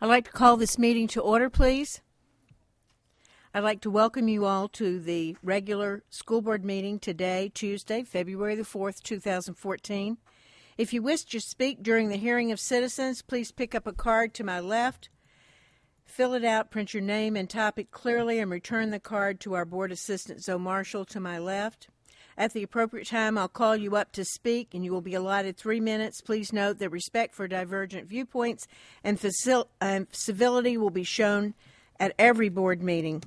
I'd like to call this meeting to order, please. I'd like to welcome you all to the regular school board meeting today, Tuesday, February the 4th, 2014. If you wish to speak during the hearing of citizens, please pick up a card to my left, fill it out, print your name and topic clearly, and return the card to our board assistant, Zoe Marshall, to my left. At the appropriate time, I'll call you up to speak, and you will be allotted 3 minutes. Please note that respect for divergent viewpoints and civility will be shown at every board meeting.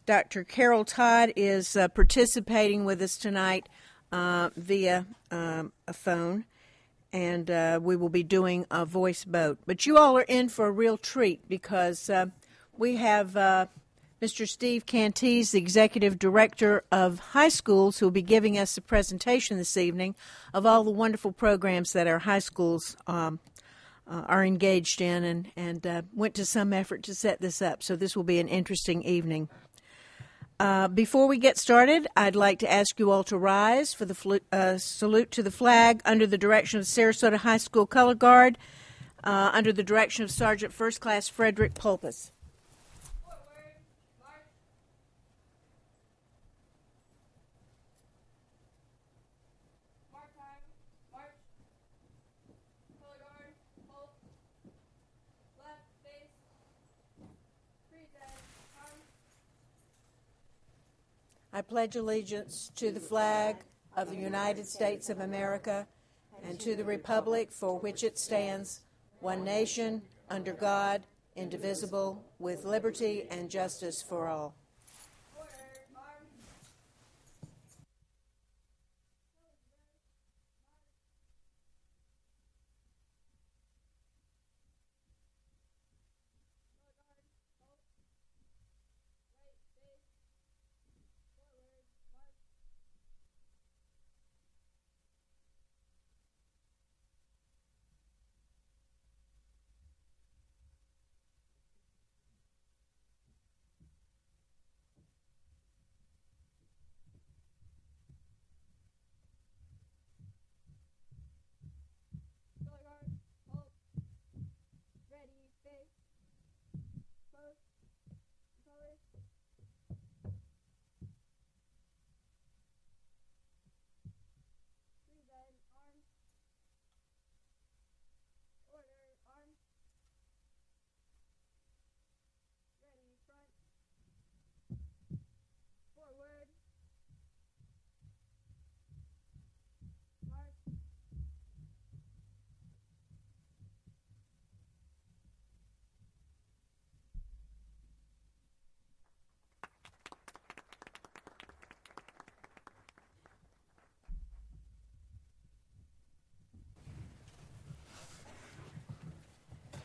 Dr. Carol Todd is participating with us tonight via a phone, and we will be doing a voice vote. But you all are in for a real treat because we have Mr. Steve Canties, the Executive Director of High Schools, who will be giving us a presentation this evening of all the wonderful programs that our high schools are engaged in and went to some effort to set this up. So this will be an interesting evening. Before we get started, I'd like to ask you all to rise for the salute to the flag under the direction of Sarasota High School Color Guard, under the direction of Sergeant First Class Frederick Pulpus. I pledge allegiance to the flag of the United States of America and to the republic for which it stands, one nation, under God, indivisible, with liberty and justice for all.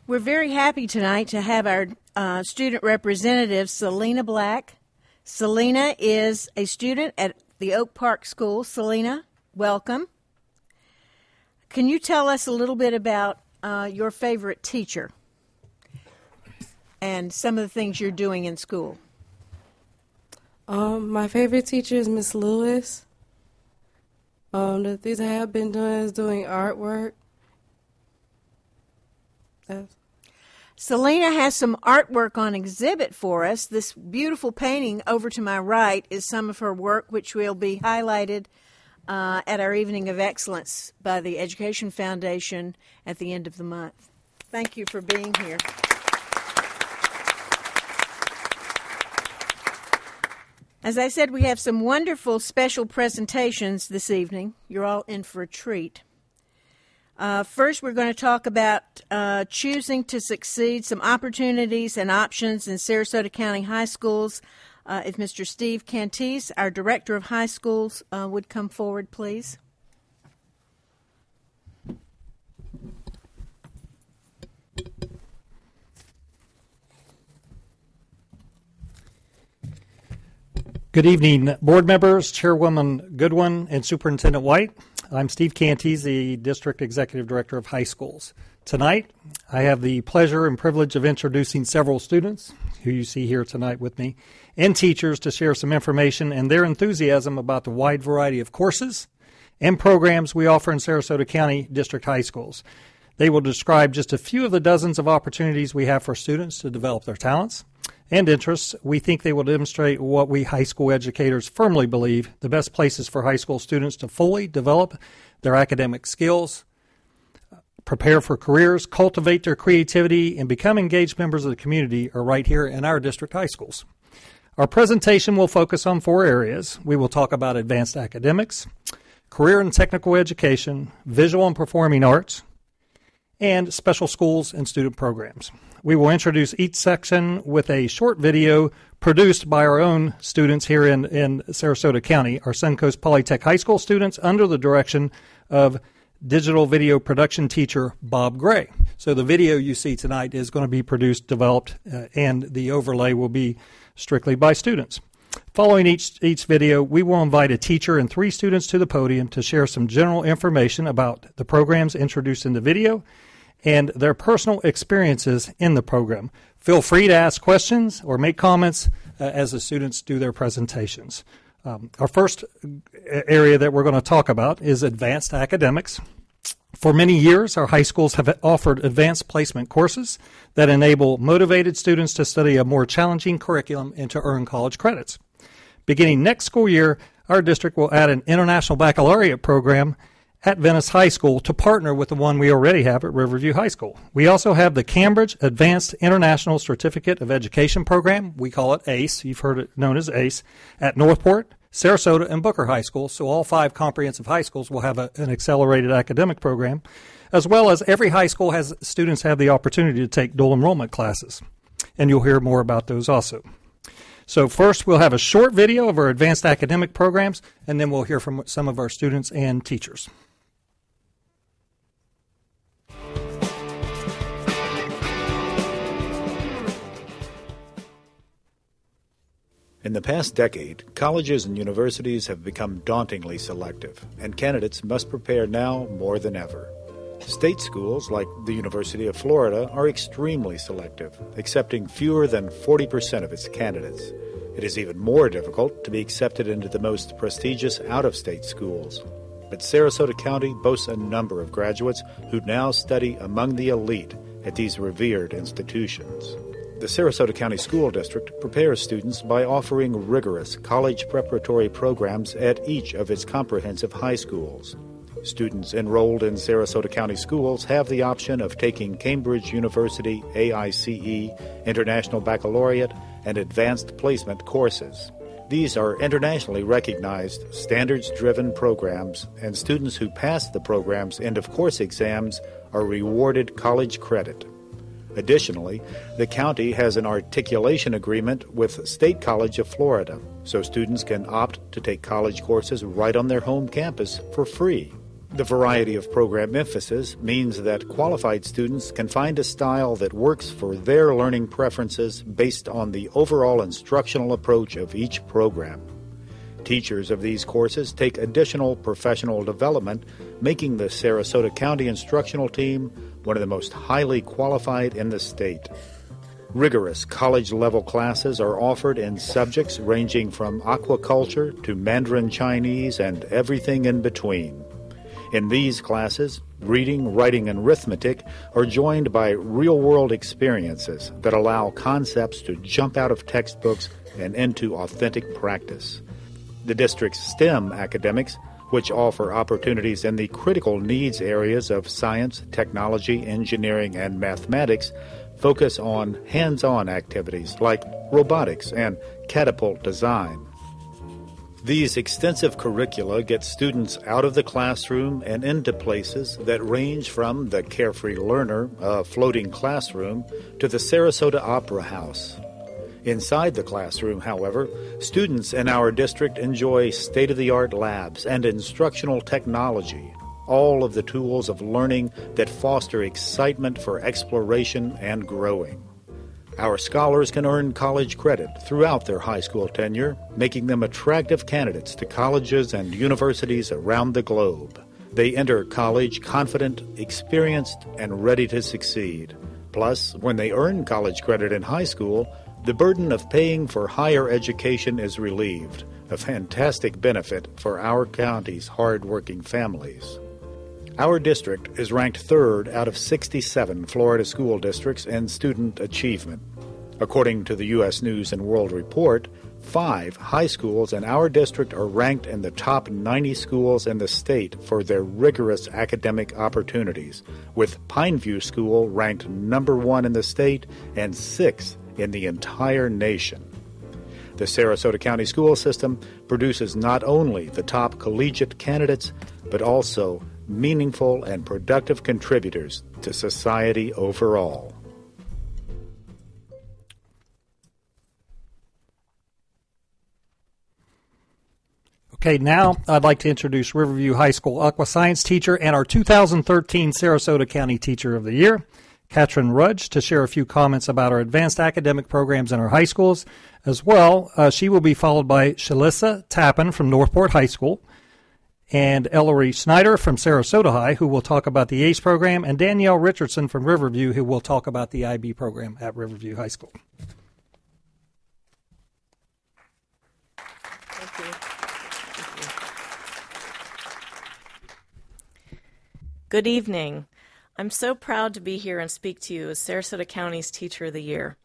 We're very happy tonight to have our student representative, Selena Black. Selena is a student at the Oak Park School. Selena, welcome. Can you tell us a little bit about your favorite teacher and some of the things you're doing in school? My favorite teacher is Miss Lewis. The things I have been doing is doing artwork. Selena has some artwork on exhibit for us. This beautiful painting over to my right is some of her work, which will be highlighted at our Evening of Excellence by the Education Foundation at the end of the month. Thank you for being here. As I said, we have some wonderful special presentations this evening. You're all in for a treat. First, we're going to talk about choosing to succeed, some opportunities and options in Sarasota County high schools. If Mr. Steve Canties, our Director of High Schools, would come forward, please. Good evening, board members, Chairwoman Goodwin, and Superintendent White. I'm Steve Canties, the District Executive Director of High Schools. Tonight, I have the pleasure and privilege of introducing several students who you see here tonight with me and teachers to share some information and their enthusiasm about the wide variety of courses and programs we offer in Sarasota County District High Schools. They will describe just a few of the dozens of opportunities we have for students to develop their talents and interests. We think they will demonstrate what we high school educators firmly believe the best places for high school students to fully develop their academic skills, prepare for careers, cultivate their creativity, and become engaged members of the community are right here in our district high schools. Our presentation will focus on 4 areas. We will talk about advanced academics, career and technical education, visual and performing arts, and special schools and student programs. We will introduce each section with a short video produced by our own students here in Sarasota County, our Suncoast Polytech High School students under the direction of digital video production teacher Bob Gray. So the video you see tonight is going to be produced, developed, and the overlay will be strictly by students. Following each video, we will invite a teacher and 3 students to the podium to share some general information about the programs introduced in the video and their personal experiences in the program. Feel free to ask questions or make comments as the students do their presentations. Our first area that we're going to talk about is advanced academics. For many years, our high schools have offered advanced placement courses that enable motivated students to study a more challenging curriculum and to earn college credits. Beginning next school year, our district will add an International Baccalaureate program at Venice High School to partner with the one we already have at Riverview High School. We also have the Cambridge Advanced International Certificate of Education program. We call it ACE. You've heard it known as ACE at Northport, Sarasota, and Booker High School. So all 5 comprehensive high schools will have an accelerated academic program, as well as every high school has students have the opportunity to take dual enrollment classes. And you'll hear more about those also. So first, we'll have a short video of our advanced academic programs, and then we'll hear from some of our students and teachers. In the past decade, colleges and universities have become dauntingly selective, and candidates must prepare now more than ever. State schools, like the University of Florida, are extremely selective, accepting fewer than 40% of its candidates. It is even more difficult to be accepted into the most prestigious out-of-state schools. But Sarasota County boasts a number of graduates who now study among the elite at these revered institutions. The Sarasota County School District prepares students by offering rigorous college preparatory programs at each of its comprehensive high schools. Students enrolled in Sarasota County schools have the option of taking Cambridge University AICE, International Baccalaureate, and Advanced Placement courses. These are internationally recognized, standards-driven programs, and students who pass the program's end-of-course exams are rewarded college credit. Additionally, the county has an articulation agreement with State College of Florida, so students can opt to take college courses right on their home campus for free. The variety of program emphasis means that qualified students can find a style that works for their learning preferences based on the overall instructional approach of each program. Teachers of these courses take additional professional development, making the Sarasota County instructional team one of the most highly qualified in the state. Rigorous college-level classes are offered in subjects ranging from aquaculture to Mandarin Chinese and everything in between. In these classes, reading, writing, and arithmetic are joined by real-world experiences that allow concepts to jump out of textbooks and into authentic practice. The district's STEM academics, which offer opportunities in the critical needs areas of science, technology, engineering, and mathematics, focus on hands-on activities like robotics and catapult design. These extensive curricula get students out of the classroom and into places that range from the Carefree Learner, a floating classroom, to the Sarasota Opera House. Inside the classroom, however, students in our district enjoy state-of-the-art labs and instructional technology, all of the tools of learning that foster excitement for exploration and growing. Our scholars can earn college credit throughout their high school tenure, making them attractive candidates to colleges and universities around the globe. They enter college confident, experienced, and ready to succeed. Plus, when they earn college credit in high school, the burden of paying for higher education is relieved, a fantastic benefit for our county's hard-working families. Our district is ranked third out of 67 Florida school districts in student achievement. According to the U.S. News and World Report, 5 high schools in our district are ranked in the top 90 schools in the state for their rigorous academic opportunities, with Pineview School ranked number 1 in the state and 6th in the entire nation. The Sarasota County school system produces not only the top collegiate candidates, but also meaningful and productive contributors to society overall. Okay, now I'd like to introduce Riverview High School Aqua Science teacher and our 2013 Sarasota County Teacher of the Year, Katrin Rudge, to share a few comments about our advanced academic programs in our high schools. As well, she will be followed by Shalissa Tappan from Northport High School and Ellery Snyder from Sarasota High, who will talk about the ACE program, and Danielle Richardson from Riverview, who will talk about the IB program at Riverview High School. Good evening. I'm so proud to be here and speak to you as Sarasota County's Teacher of the Year.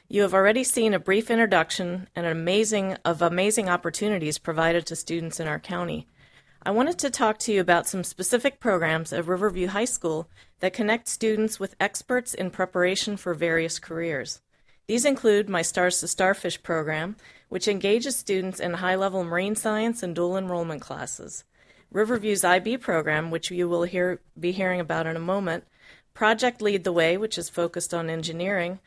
You have already seen a brief introduction and amazing opportunities provided to students in our county. I wanted to talk to you about some specific programs at Riverview High School that connect students with experts in preparation for various careers. These include my Stars to Starfish program, which engages students in high-level marine science and dual enrollment classes. Riverview's IB program, which you will be hearing about in a moment, Project Lead the Way, which is focused on engineering,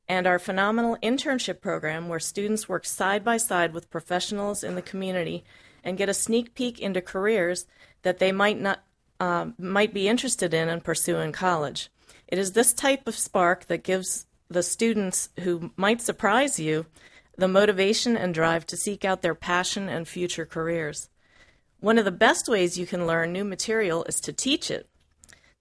and our phenomenal internship program, where students work side by side with professionals in the community and get a sneak peek into careers that they might be interested in and pursue in college. It is this type of spark that gives the students who might surprise you the motivation and drive to seek out their passion and future careers. One of the best ways you can learn new material is to teach it.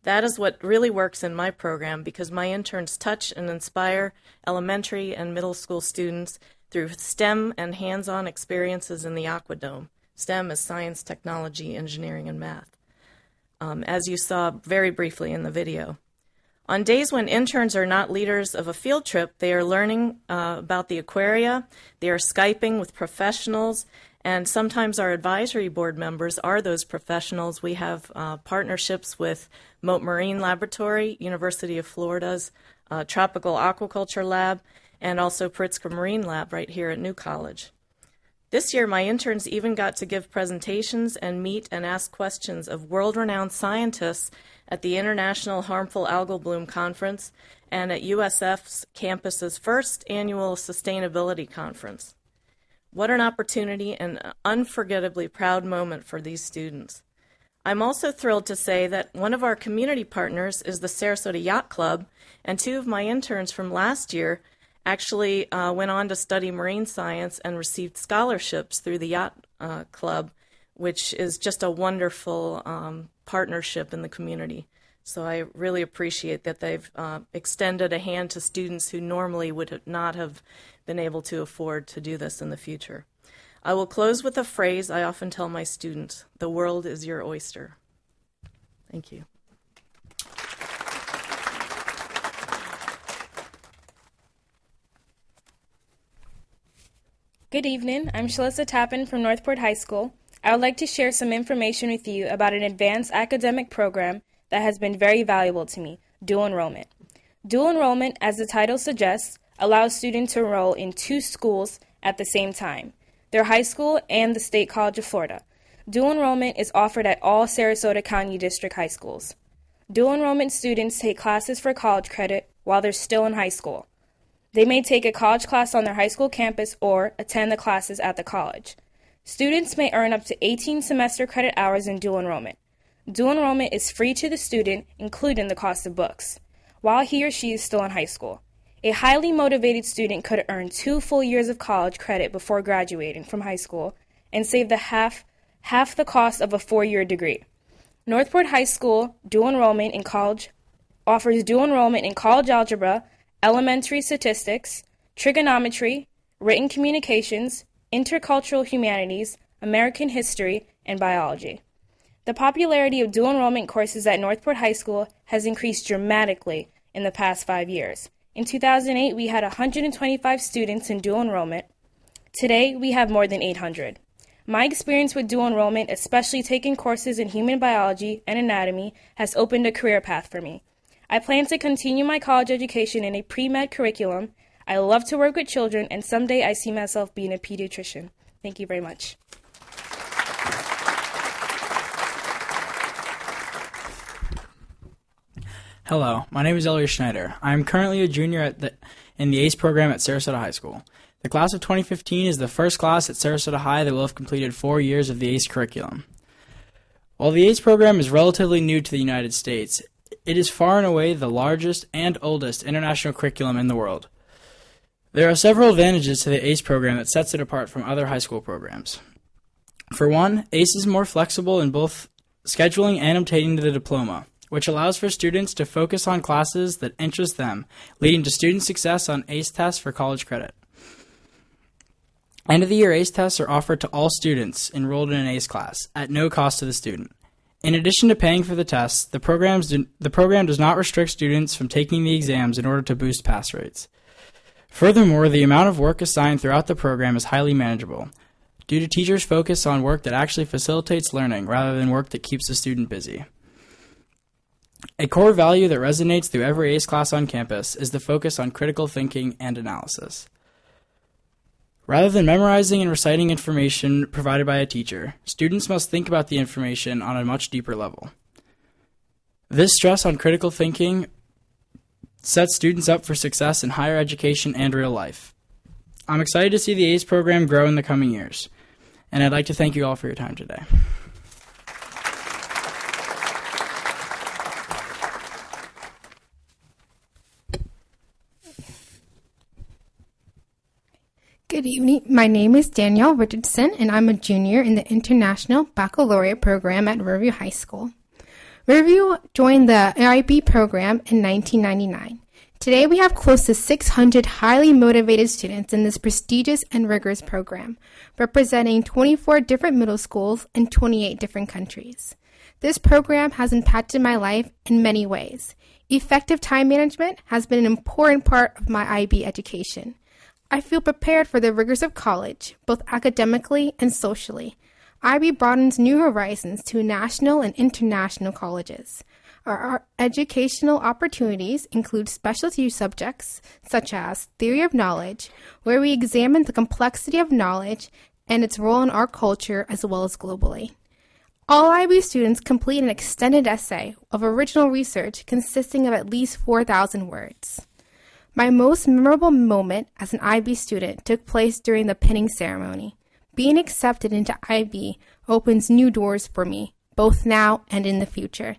That is what really works in my program, because my interns touch and inspire elementary and middle school students through STEM and hands-on experiences in the Aquadome. STEM is science, technology, engineering, and math, as you saw very briefly in the video. On days when interns are not leaders of a field trip, they are learning about the aquaria, they are Skyping with professionals, and sometimes our advisory board members are those professionals. We have partnerships with Mote Marine Laboratory, University of Florida's Tropical Aquaculture Lab, and also Pritzker Marine Lab right here at New College. This year, my interns even got to give presentations and meet and ask questions of world-renowned scientists at the International Harmful Algal Bloom Conference and at USF's campus's first annual Sustainability Conference. What an opportunity and unforgettably proud moment for these students. I'm also thrilled to say that one of our community partners is the Sarasota Yacht Club, and 2 of my interns from last year actually went on to study marine science and received scholarships through the Yacht Club, which is just a wonderful partnership in the community. So I really appreciate that they've extended a hand to students who normally would not have been able to afford to do this in the future. I will close with a phrase I often tell my students: the world is your oyster. Thank you. Good evening. I'm Shalissa Tappan from Northport High School. I would like to share some information with you about an advanced academic program that has been very valuable to me, dual enrollment. Dual enrollment, as the title suggests, allows students to enroll in 2 schools at the same time, their high school and the State College of Florida. Dual enrollment is offered at all Sarasota County District high schools. Dual enrollment students take classes for college credit while they're still in high school. They may take a college class on their high school campus or attend the classes at the college. Students may earn up to 18 semester credit hours in dual enrollment. Dual enrollment is free to the student, including the cost of books, while he or she is still in high school. A highly motivated student could earn 2 full years of college credit before graduating from high school and save the half the cost of a 4-year degree. Northport High School dual enrollment in college offers dual enrollment in college algebra, elementary statistics, trigonometry, written communications, intercultural humanities, American history, and biology. The popularity of dual enrollment courses at Northport High School has increased dramatically in the past 5 years. In 2008, we had 125 students in dual enrollment. Today, we have more than 800. My experience with dual enrollment, especially taking courses in human biology and anatomy, has opened a career path for me. I plan to continue my college education in a pre-med curriculum. I love to work with children, and someday I see myself being a pediatrician. Thank you very much. Hello, my name is Elliot Schneider. I am currently a junior in the ACE program at Sarasota High School. The class of 2015 is the first class at Sarasota High that will have completed 4 years of the ACE curriculum. While the ACE program is relatively new to the United States, it is far and away the largest and oldest international curriculum in the world. There are several advantages to the ACE program that sets it apart from other high school programs. For one, ACE is more flexible in both scheduling and obtaining the diploma, which allows for students to focus on classes that interest them, leading to student success on ACE tests for college credit. End-of-the-year ACE tests are offered to all students enrolled in an ACE class at no cost to the student. In addition to paying for the tests, the program does not restrict students from taking the exams in order to boost pass rates. Furthermore, the amount of work assigned throughout the program is highly manageable, due to teachers' focus on work that actually facilitates learning rather than work that keeps the student busy. A core value that resonates through every ACE class on campus is the focus on critical thinking and analysis. Rather than memorizing and reciting information provided by a teacher, students must think about the information on a much deeper level. This stress on critical thinking sets students up for success in higher education and real life. I'm excited to see the ACE program grow in the coming years, and I'd like to thank you all for your time today. Good evening. My name is Danielle Richardson, and I'm a junior in the International Baccalaureate program at Riverview High School. Riverview joined the IB program in 1999. Today, we have close to 600 highly motivated students in this prestigious and rigorous program, representing 24 different middle schools in 28 different countries. This program has impacted my life in many ways. Effective time management has been an important part of my IB education. I feel prepared for the rigors of college, both academically and socially. IB broadens new horizons to national and international colleges. Our educational opportunities include specialty subjects such as theory of knowledge, where we examine the complexity of knowledge and its role in our culture as well as globally. All IB students complete an extended essay of original research consisting of at least 4,000 words. My most memorable moment as an IB student took place during the pinning ceremony. Being accepted into IB opens new doors for me, both now and in the future.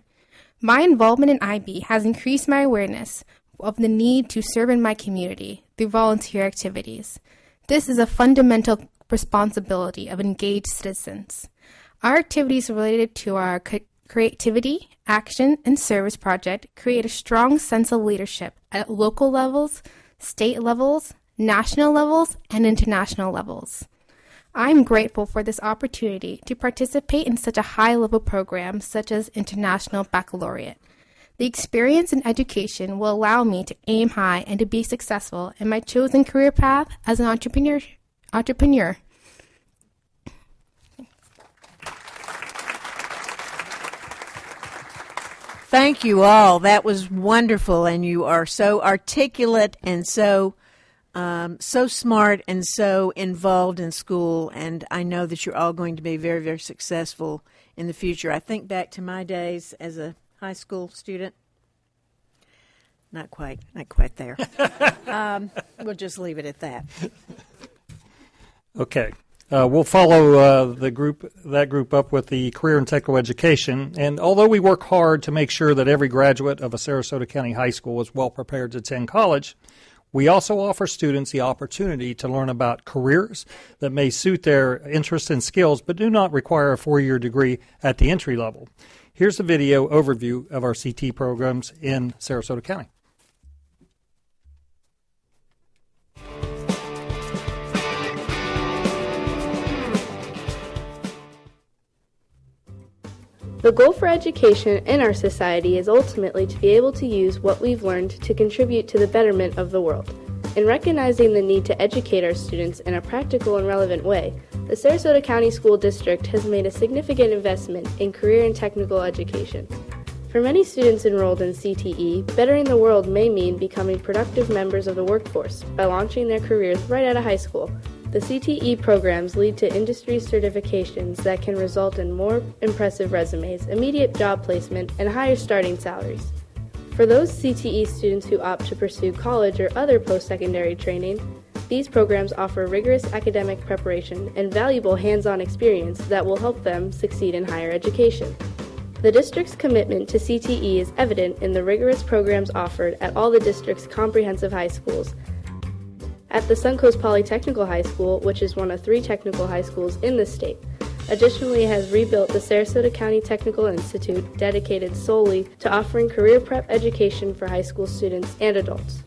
My involvement in IB has increased my awareness of the need to serve in my community through volunteer activities. This is a fundamental responsibility of engaged citizens. Our activities related to our creativity, action, and service project create a strong sense of leadership at local levels, state levels, national levels, and international levels. I'm grateful for this opportunity to participate in such a high-level program such as International Baccalaureate. The experience and education will allow me to aim high and to be successful in my chosen career path as an entrepreneur. Thank you all. That was wonderful, and you are so articulate and so smart and so involved in school, and I know that you're all going to be very, very successful in the future. I think back to my days as a high school student. Not quite there. We'll just leave it at that. Okay. We'll follow that group up with the career and technical education. And although we work hard to make sure that every graduate of a Sarasota County high school is well prepared to attend college, we also offer students the opportunity to learn about careers that may suit their interests and skills but do not require a 4-year degree at the entry level. Here's a video overview of our CT programs in Sarasota County. The goal for education in our society is ultimately to be able to use what we've learned to contribute to the betterment of the world. In recognizing the need to educate our students in a practical and relevant way, the Sarasota County School District has made a significant investment in career and technical education. For many students enrolled in CTE, bettering the world may mean becoming productive members of the workforce by launching their careers right out of high school. The CTE programs lead to industry certifications that can result in more impressive resumes, immediate job placement, and higher starting salaries. For those CTE students who opt to pursue college or other post-secondary training, these programs offer rigorous academic preparation and valuable hands-on experience that will help them succeed in higher education. The district's commitment to CTE is evident in the rigorous programs offered at all the district's comprehensive high schools. At the Suncoast Polytechnical High School, which is one of 3 technical high schools in the state. Additionally, it has rebuilt the Sarasota County Technical Institute, dedicated solely to offering career prep education for high school students and adults.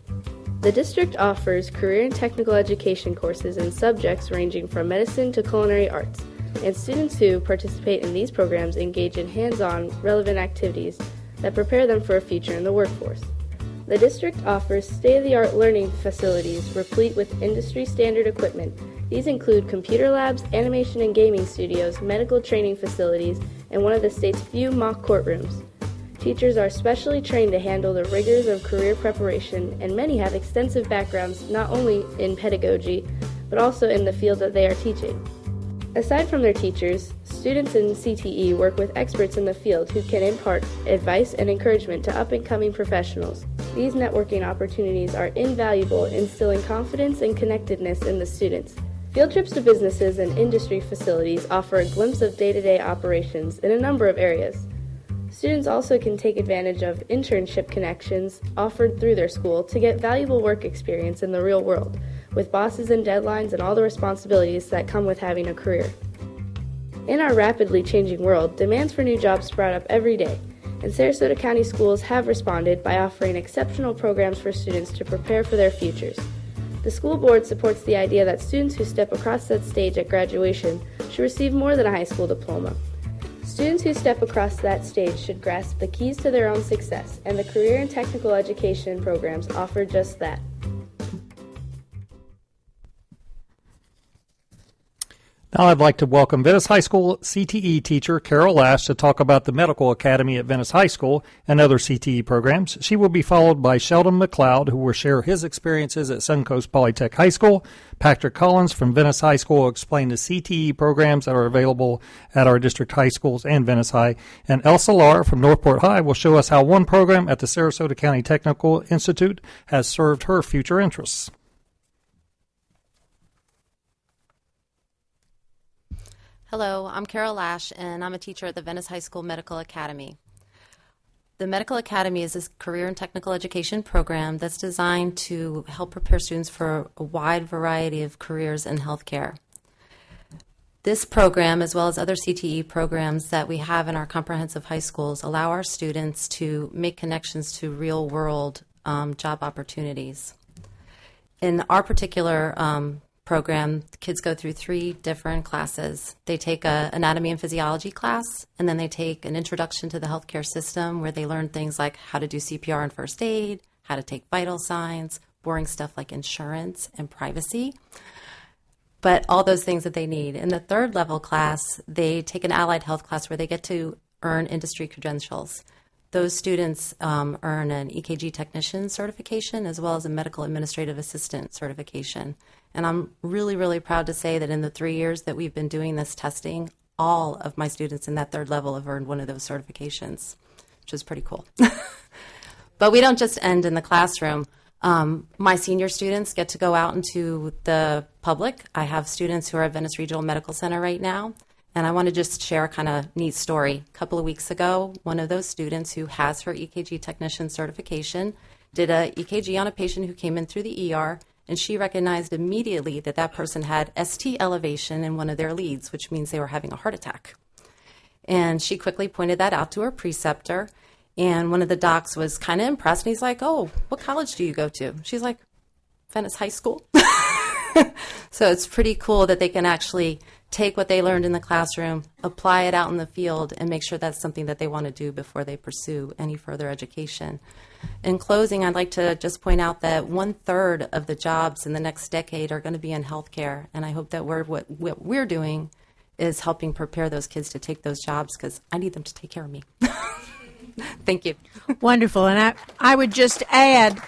The district offers career and technical education courses in subjects ranging from medicine to culinary arts, and students who participate in these programs engage in hands-on, relevant activities that prepare them for a future in the workforce. The district offers state-of-the-art learning facilities replete with industry-standard equipment. These include computer labs, animation and gaming studios, medical training facilities, and one of the state's few mock courtrooms. Teachers are specially trained to handle the rigors of career preparation, and many have extensive backgrounds not only in pedagogy, but also in the field that they are teaching. Aside from their teachers, students in CTE work with experts in the field who can impart advice and encouragement to up-and-coming professionals. These networking opportunities are invaluable, instilling confidence and connectedness in the students. Field trips to businesses and industry facilities offer a glimpse of day-to-day operations in a number of areas. Students also can take advantage of internship connections offered through their school to get valuable work experience in the real world, with bosses and deadlines and all the responsibilities that come with having a career. In our rapidly changing world, demands for new jobs sprout up every day, and Sarasota County schools have responded by offering exceptional programs for students to prepare for their futures. The school board supports the idea that students who step across that stage at graduation should receive more than a high school diploma. Students who step across that stage should grasp the keys to their own success, and the career and technical education programs offer just that. Now I'd like to welcome Venice High School CTE teacher Carol Lash to talk about the Medical Academy at Venice High School and other CTE programs. She will be followed by Sheldon McLeod, who will share his experiences at Suncoast Polytech High School. Patrick Collins from Venice High School will explain the CTE programs that are available at our district high schools and Venice High. And Elsa Lar from Northport High will show us how one program at the Sarasota County Technical Institute has served her future interests. Hello, I'm Carol Lash, and I'm a teacher at the Venice High School Medical Academy. The Medical Academy is a career and technical education program that's designed to help prepare students for a wide variety of careers in healthcare. This program, as well as other CTE programs that we have in our comprehensive high schools, allow our students to make connections to real-world job opportunities. In our particular program, kids go through 3 different classes. They take an anatomy and physiology class, and then they take an introduction to the healthcare system where they learn things like how to do CPR and first aid, how to take vital signs, boring stuff like insurance and privacy, but all those things that they need. In the 3rd level class, they take an allied health class where they get to earn industry credentials. Those students earn an EKG technician certification as well as a medical administrative assistant certification. And I'm really, really proud to say that in the 3 years that we've been doing this testing, all of my students in that 3rd level have earned one of those certifications, which is pretty cool. But we don't just end in the classroom. My senior students get to go out into the public. I have students who are at Venice Regional Medical Center right now. And I want to just share a kind of neat story. A couple of weeks ago, one of those students who has her EKG technician certification did a EKG on a patient who came in through the ER, and she recognized immediately that that person had ST elevation in one of their leads, which means they were having a heart attack. And she quickly pointed that out to her preceptor, and one of the docs was kind of impressed, and he's like, "Oh, what college do you go to?" She's like, "Venice High School." So it's pretty cool that they can actually take what they learned in the classroom, apply it out in the field, and make sure that's something that they want to do before they pursue any further education. In closing, I'd like to just point out that 1/3 of the jobs in the next decade are going to be in healthcare, and I hope that what we're doing is helping prepare those kids to take those jobs, because I need them to take care of me. Thank you. Wonderful. And I would just add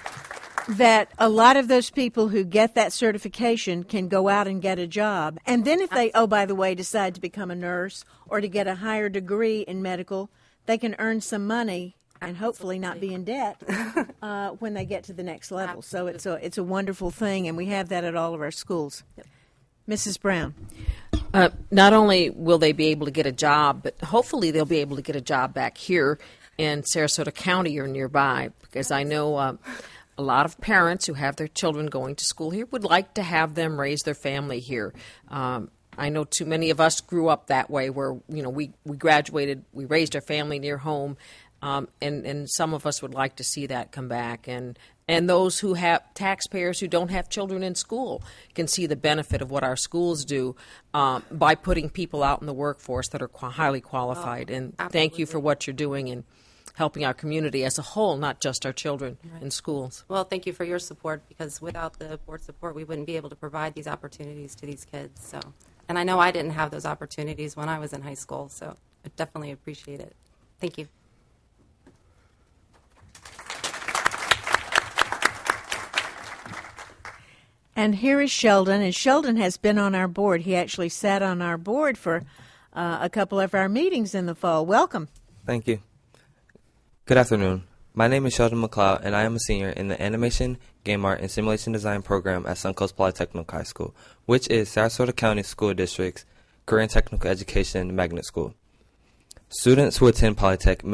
that a lot of those people who get that certification can go out and get a job. And then if they, oh, by the way, decide to become a nurse or to get a higher degree in medical, they can earn some money and hopefully not be in debt when they get to the next level. So it's a wonderful thing, and we have that at all of our schools. Yep. Mrs. Brown. Not only will they be able to get a job, but hopefully they'll be able to get a job back here in Sarasota County or nearby, because I know a lot of parents who have their children going to school here would like to have them raise their family here. I know too many of us grew up that way, where we graduated, we raised our family near home, and some of us would like to see that come back. And those who have taxpayers who don't have children in school can see the benefit of what our schools do by putting people out in the workforce that are highly qualified. And thank you for what you're doing and helping our community as a whole, not just our children in schools. Well, thank you for your support, because without the board support, we wouldn't be able to provide these opportunities to these kids. So, and I know I didn't have those opportunities when I was in high school, so I definitely appreciate it. Thank you. And here is Sheldon, and Sheldon has been on our board. He actually sat on our board for a couple of our meetings in the fall. Welcome. Thank you. Good afternoon. My name is Sheldon McLeod, and I am a senior in the Animation, Game Art, and Simulation Design program at Suncoast Polytechnic High School, which is Sarasota County School District's Career and Technical Education magnet school. Students who attend Polytech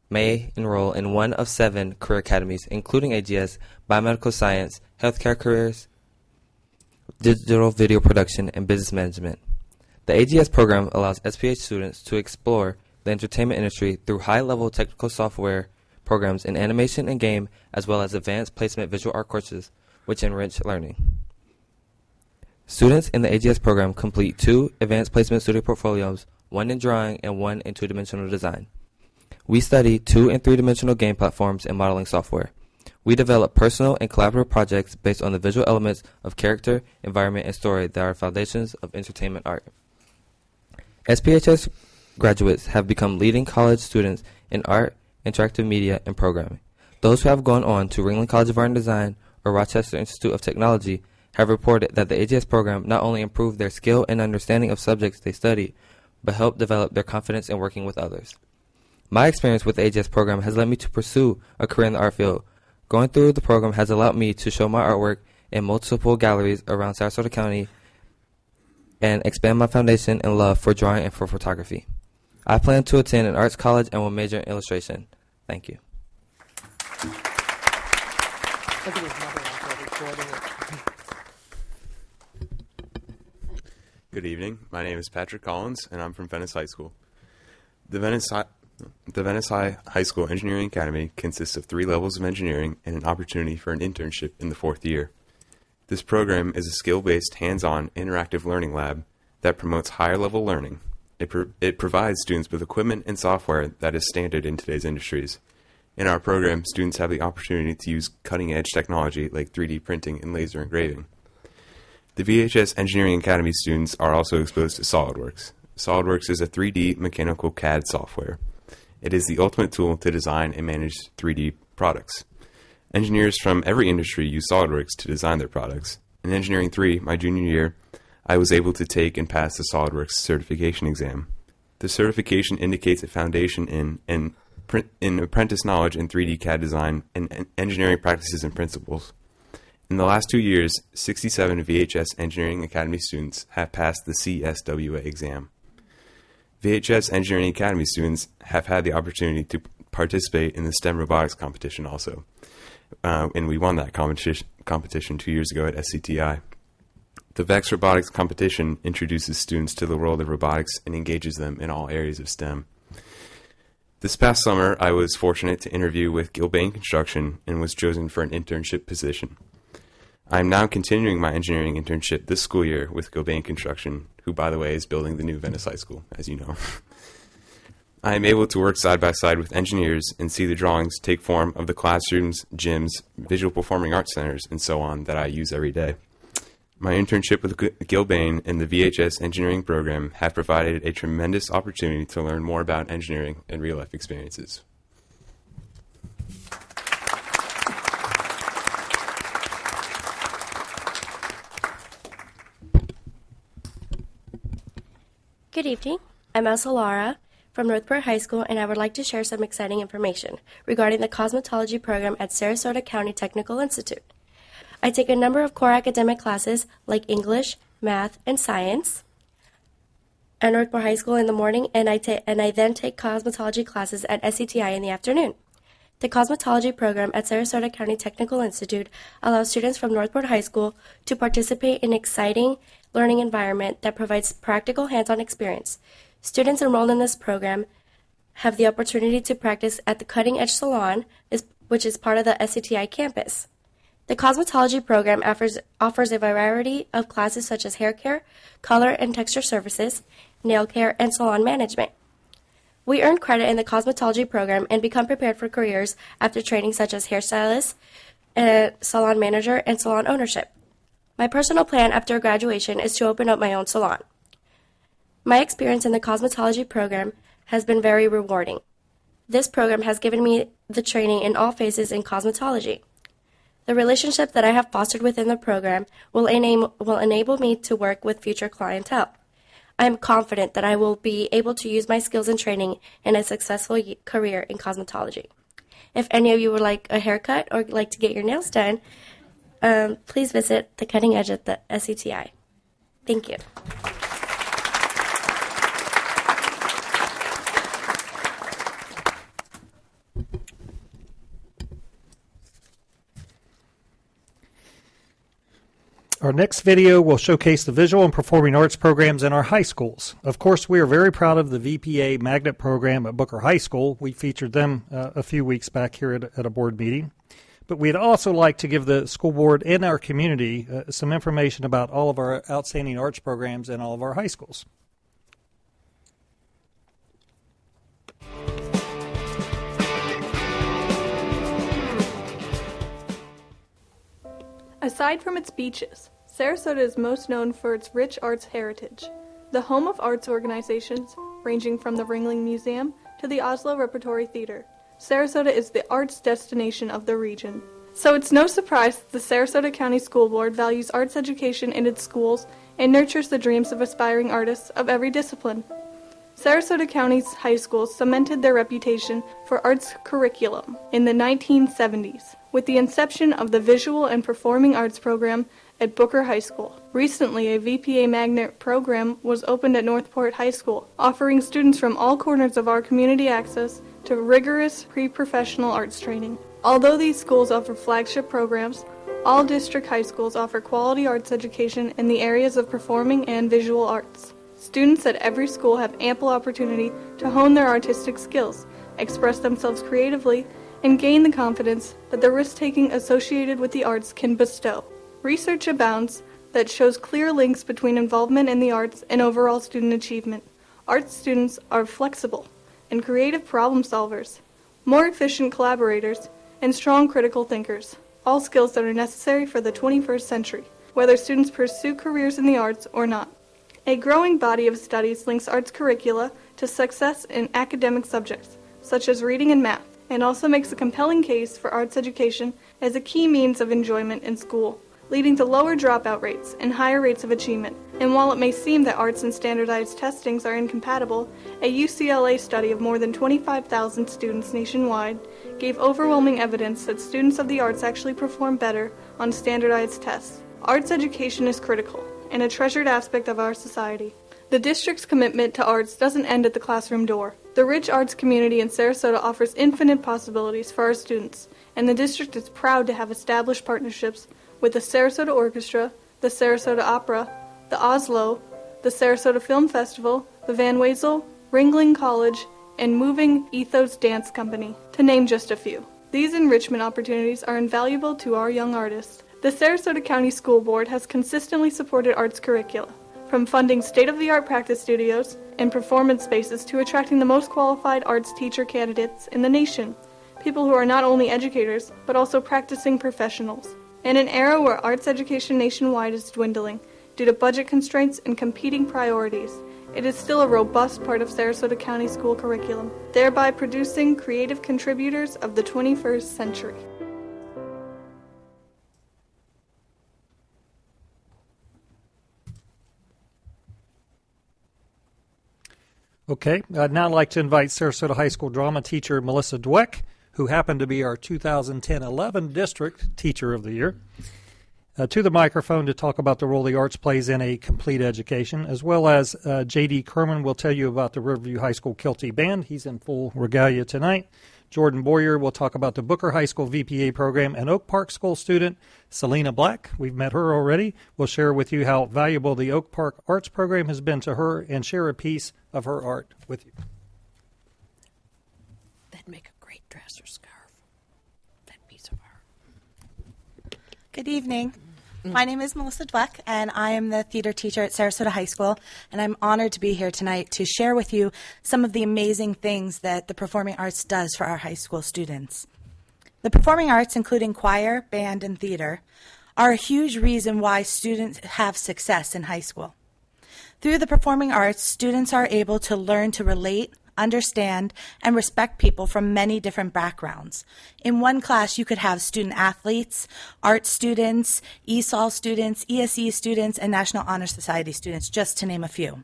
may enroll in one of 7 career academies, including AGS, biomedical science, healthcare careers, digital video production, and business management. The AGS program allows SPH students to explore the entertainment industry through high-level technical software programs in animation and game, as well as advanced placement visual art courses, which enrich learning. Students in the AGS program complete 2 advanced placement studio portfolios, 1 in drawing and 1 in 2-dimensional design. We study 2- and 3-dimensional game platforms and modeling software. We develop personal and collaborative projects based on the visual elements of character, environment, and story that are foundations of entertainment art. SPHS graduates have become leading college students in art, interactive media, and programming. Those who have gone on to Ringling College of Art and Design or Rochester Institute of Technology have reported that the AGS program not only improved their skill and understanding of subjects they study, but helped develop their confidence in working with others. My experience with the AGS program has led me to pursue a career in the art field. Going through the program has allowed me to show my artwork in multiple galleries around Sarasota County and expand my foundation and love for drawing and for photography. I plan to attend an arts college and will major in illustration. Thank you. Good evening. My name is Patrick Collins, and I'm from Venice High School. The Venice High School Engineering Academy consists of 3 levels of engineering and an opportunity for an internship in the 4th year. This program is a skill-based, hands-on, interactive learning lab that promotes higher-level learning. It provides students with equipment and software that is standard in today's industries. In our program, students have the opportunity to use cutting-edge technology like 3D printing and laser engraving. The VHS Engineering Academy students are also exposed to SolidWorks. SolidWorks is a 3D mechanical CAD software. It is the ultimate tool to design and manage 3D products. Engineers from every industry use SolidWorks to design their products. In Engineering 3, my junior year, I was able to take and pass the SolidWorks certification exam. The certification indicates a foundation in apprentice knowledge in 3D CAD design and engineering practices and principles. In the last 2 years, 67 VHS Engineering Academy students have passed the CSWA exam. VHS Engineering Academy students have had the opportunity to participate in the STEM robotics competition also, and we won that competition 2 years ago at SCTI. The VEX Robotics competition introduces students to the world of robotics and engages them in all areas of STEM. This past summer, I was fortunate to interview with Gilbane Construction and was chosen for an internship position. I am now continuing my engineering internship this school year with Gilbane Construction, who, by the way, is building the new Venice High School, as you know. I am able to work side by side with engineers and see the drawings take form of the classrooms, gyms, visual performing arts centers, and so on that I use every day. My internship with Gil Bain and the VHS engineering program have provided a tremendous opportunity to learn more about engineering and real-life experiences. Good evening. I'm Elsa Lara from Northport High School, and I would like to share some exciting information regarding the cosmetology program at Sarasota County Technical Institute. I take a number of core academic classes like English, math, and science at Northport High School in the morning, and I then take cosmetology classes at SCTI in the afternoon. The cosmetology program at Sarasota County Technical Institute allows students from Northport High School to participate in an exciting learning environment that provides practical hands-on experience. Students enrolled in this program have the opportunity to practice at the Cutting Edge Salon, which is part of the SCTI campus. The cosmetology program offers a variety of classes such as hair care, color and texture services, nail care, and salon management. We earn credit in the cosmetology program and become prepared for careers after training such as hairstylist, salon manager, and salon ownership. My personal plan after graduation is to open up my own salon. My experience in the cosmetology program has been very rewarding. This program has given me the training in all phases in cosmetology. The relationship that I have fostered within the program will enable me to work with future clientele. I am confident that I will be able to use my skills and training in a successful career in cosmetology. If any of you would like a haircut or like to get your nails done, please visit the Cutting Edge at the SCTI. Thank you. Our next video will showcase the visual and performing arts programs in our high schools. Of course, we are very proud of the VPA Magnet program at Booker High School. We featured them a few weeks back here at a board meeting. But we'd also like to give the school board and our community some information about all of our outstanding arts programs in all of our high schools. Aside from its beaches, Sarasota is most known for its rich arts heritage. The home of arts organizations, ranging from the Ringling Museum to the Oslo Repertory Theater, Sarasota is the arts destination of the region. So it's no surprise that the Sarasota County School Board values arts education in its schools and nurtures the dreams of aspiring artists of every discipline. Sarasota County's high schools cemented their reputation for arts curriculum in the 1970s with the inception of the Visual and Performing Arts program at Booker High School. Recently, a VPA Magnet program was opened at Northport High School, offering students from all corners of our community access to rigorous pre-professional arts training. Although these schools offer flagship programs, all district high schools offer quality arts education in the areas of performing and visual arts. Students at every school have ample opportunity to hone their artistic skills, express themselves creatively, and gain the confidence that the risk-taking associated with the arts can bestow. Research abounds that shows clear links between involvement in the arts and overall student achievement. Arts students are flexible and creative problem solvers, more efficient collaborators, and strong critical thinkers, all skills that are necessary for the 21st century, whether students pursue careers in the arts or not. A growing body of studies links arts curricula to success in academic subjects, such as reading and math, and also makes a compelling case for arts education as a key means of enjoyment in school, leading to lower dropout rates and higher rates of achievement. And while it may seem that arts and standardized testings are incompatible, a UCLA study of more than 25,000 students nationwide gave overwhelming evidence that students of the arts actually perform better on standardized tests. Arts education is critical and a treasured aspect of our society. The district's commitment to arts doesn't end at the classroom door. The rich arts community in Sarasota offers infinite possibilities for our students, and the district is proud to have established partnerships with the Sarasota Orchestra, the Sarasota Opera, the Oslo, the Sarasota Film Festival, the Van Wezel, Ringling College, and Moving Ethos Dance Company, to name just a few. These enrichment opportunities are invaluable to our young artists. The Sarasota County School Board has consistently supported arts curricula, From funding state-of-the-art practice studios and performance spaces to attracting the most qualified arts teacher candidates in the nation, people who are not only educators, but also practicing professionals. In an era where arts education nationwide is dwindling due to budget constraints and competing priorities, it is still a robust part of Sarasota County school curriculum, thereby producing creative contributors of the 21st century. Okay, I'd now like to invite Sarasota High School drama teacher Melissa Dweck, who happened to be our 2010-11 District Teacher of the Year, to the microphone to talk about the role the arts plays in a complete education, as well as J.D. Kerman will tell you about the Riverview High School Kilty Band. He's in full regalia tonight. Jordan Boyer will talk about the Booker High School VPA program, and Oak Park School student Selena Black, we've met her already, will share with you how valuable the Oak Park Arts program has been to her and share a piece of her art with you. That'd make a great dress or scarf. That piece of art. Good evening. My name is Melissa Dweck, and I am the theater teacher at Sarasota High School, and I'm honored to be here tonight to share with you some of the amazing things that the performing arts does for our high school students. The performing arts, including choir, band, and theater, are a huge reason why students have success in high school. Through the performing arts, students are able to learn to relate, understand, and respect people from many different backgrounds. In one class, you could have student athletes, art students, ESOL students, ESE students, and National Honor Society students, just to name a few.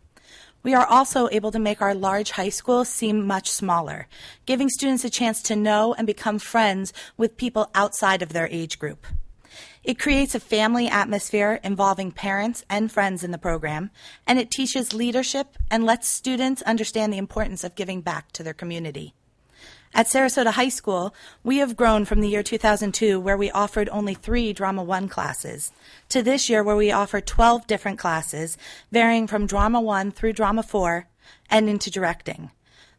We are also able to make our large high school seem much smaller, giving students a chance to know and become friends with people outside of their age group. It creates a family atmosphere involving parents and friends in the program, and it teaches leadership and lets students understand the importance of giving back to their community. At Sarasota High School, we have grown from the year 2002, where we offered only 3 Drama 1 classes, to this year where we offer 12 different classes, varying from Drama 1 through Drama 4 and into directing.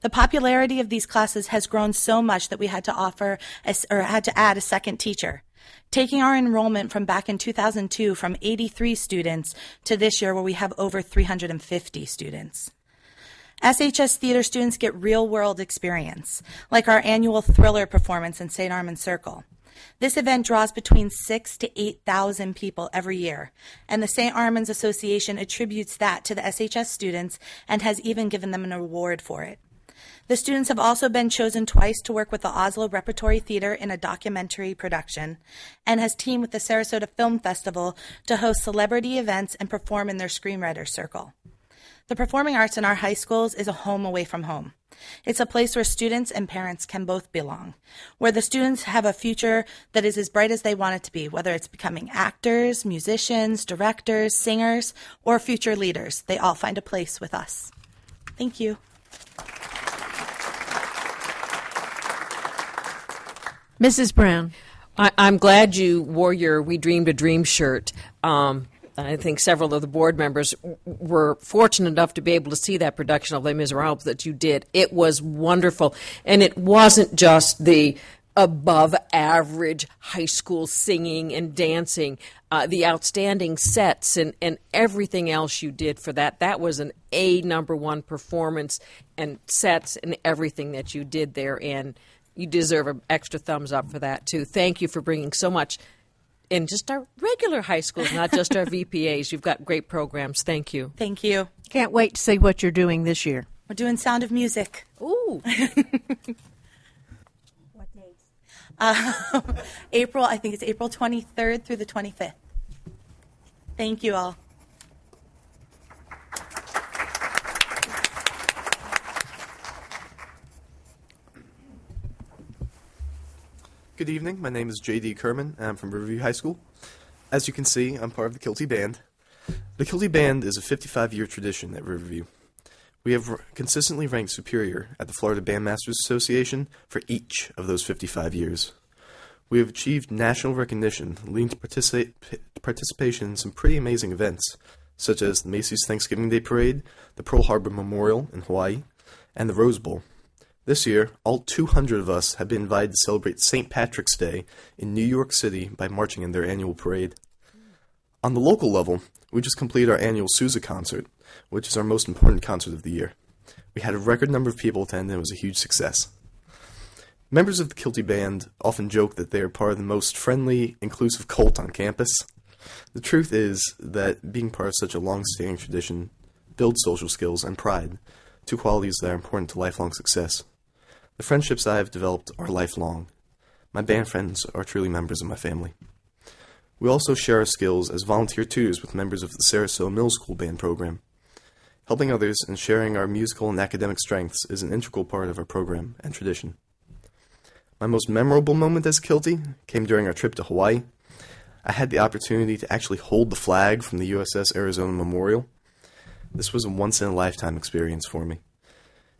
The popularity of these classes has grown so much that we had to add a second teacher, taking our enrollment from back in 2002 from 83 students to this year where we have over 350 students. SHS theater students get real-world experience, like our annual Thriller performance in St. Armand's Circle. This event draws between 6,000 to 8,000 people every year, and the St. Armand's Association attributes that to the SHS students and has even given them an award for it. The students have also been chosen twice to work with the Oslo Repertory Theater in a documentary production, and has teamed with the Sarasota Film Festival to host celebrity events and perform in their screenwriter circle. The performing arts in our high schools is a home away from home. It's a place where students and parents can both belong, where the students have a future that is as bright as they want it to be, whether it's becoming actors, musicians, directors, singers, or future leaders. They all find a place with us. Thank you. Mrs. Brown. I'm glad you wore your We Dreamed a Dream shirt. I think several of the board members were fortunate enough to be able to see that production of Les Miserables that you did. It was wonderful. And it wasn't just the above average high school singing and dancing, the outstanding sets and everything else you did for that. That was an #1 performance, and sets and everything that you did there. And you deserve an extra thumbs up for that, too. Thank you for bringing so much in just our regular high schools, not just our VPAs. You've got great programs. Thank you. Thank you. Can't wait to see what you're doing this year. We're doing Sound of Music. Ooh. What dates? April, I think it's April 23rd through the 25th. Thank you all. Good evening. My name is J.D. Kerman, and I'm from Riverview High School. As you can see, I'm part of the Kilty Band. The Kilty Band is a 55-year tradition at Riverview. We have consistently ranked superior at the Florida Bandmasters Association for each of those 55 years. We have achieved national recognition, leading to participation in some pretty amazing events, such as the Macy's Thanksgiving Day Parade, the Pearl Harbor Memorial in Hawaii, and the Rose Bowl. This year, all 200 of us have been invited to celebrate St. Patrick's Day in New York City by marching in their annual parade. On the local level, We just completed our annual Sousa concert, which is our most important concert of the year. We had a record number of people attend, and it was a huge success. Members of the Kilty Band often joke that they are part of the most friendly, inclusive cult on campus. The truth is that being part of such a long-standing tradition builds social skills and pride, two qualities that are important to lifelong success. The friendships I have developed are lifelong. My band friends are truly members of my family. We also share our skills as volunteer tutors with members of the Sarasota Middle School Band program. Helping others and sharing our musical and academic strengths is an integral part of our program and tradition. My most memorable moment as Kilty came during our trip to Hawaii. I had the opportunity to actually hold the flag from the USS Arizona Memorial. This was a once-in-a-lifetime experience for me.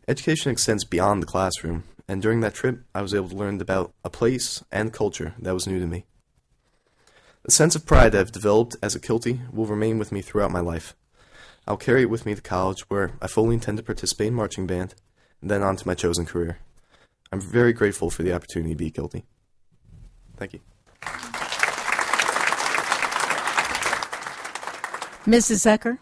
Education extends beyond the classroom, and during that trip, I was able to learn about a place and culture that was new to me. The sense of pride that I've developed as a Kilty will remain with me throughout my life. I'll carry it with me to college, where I fully intend to participate in marching band, and then on to my chosen career. I'm very grateful for the opportunity to be Kilty. Thank you. Mrs. Zucker?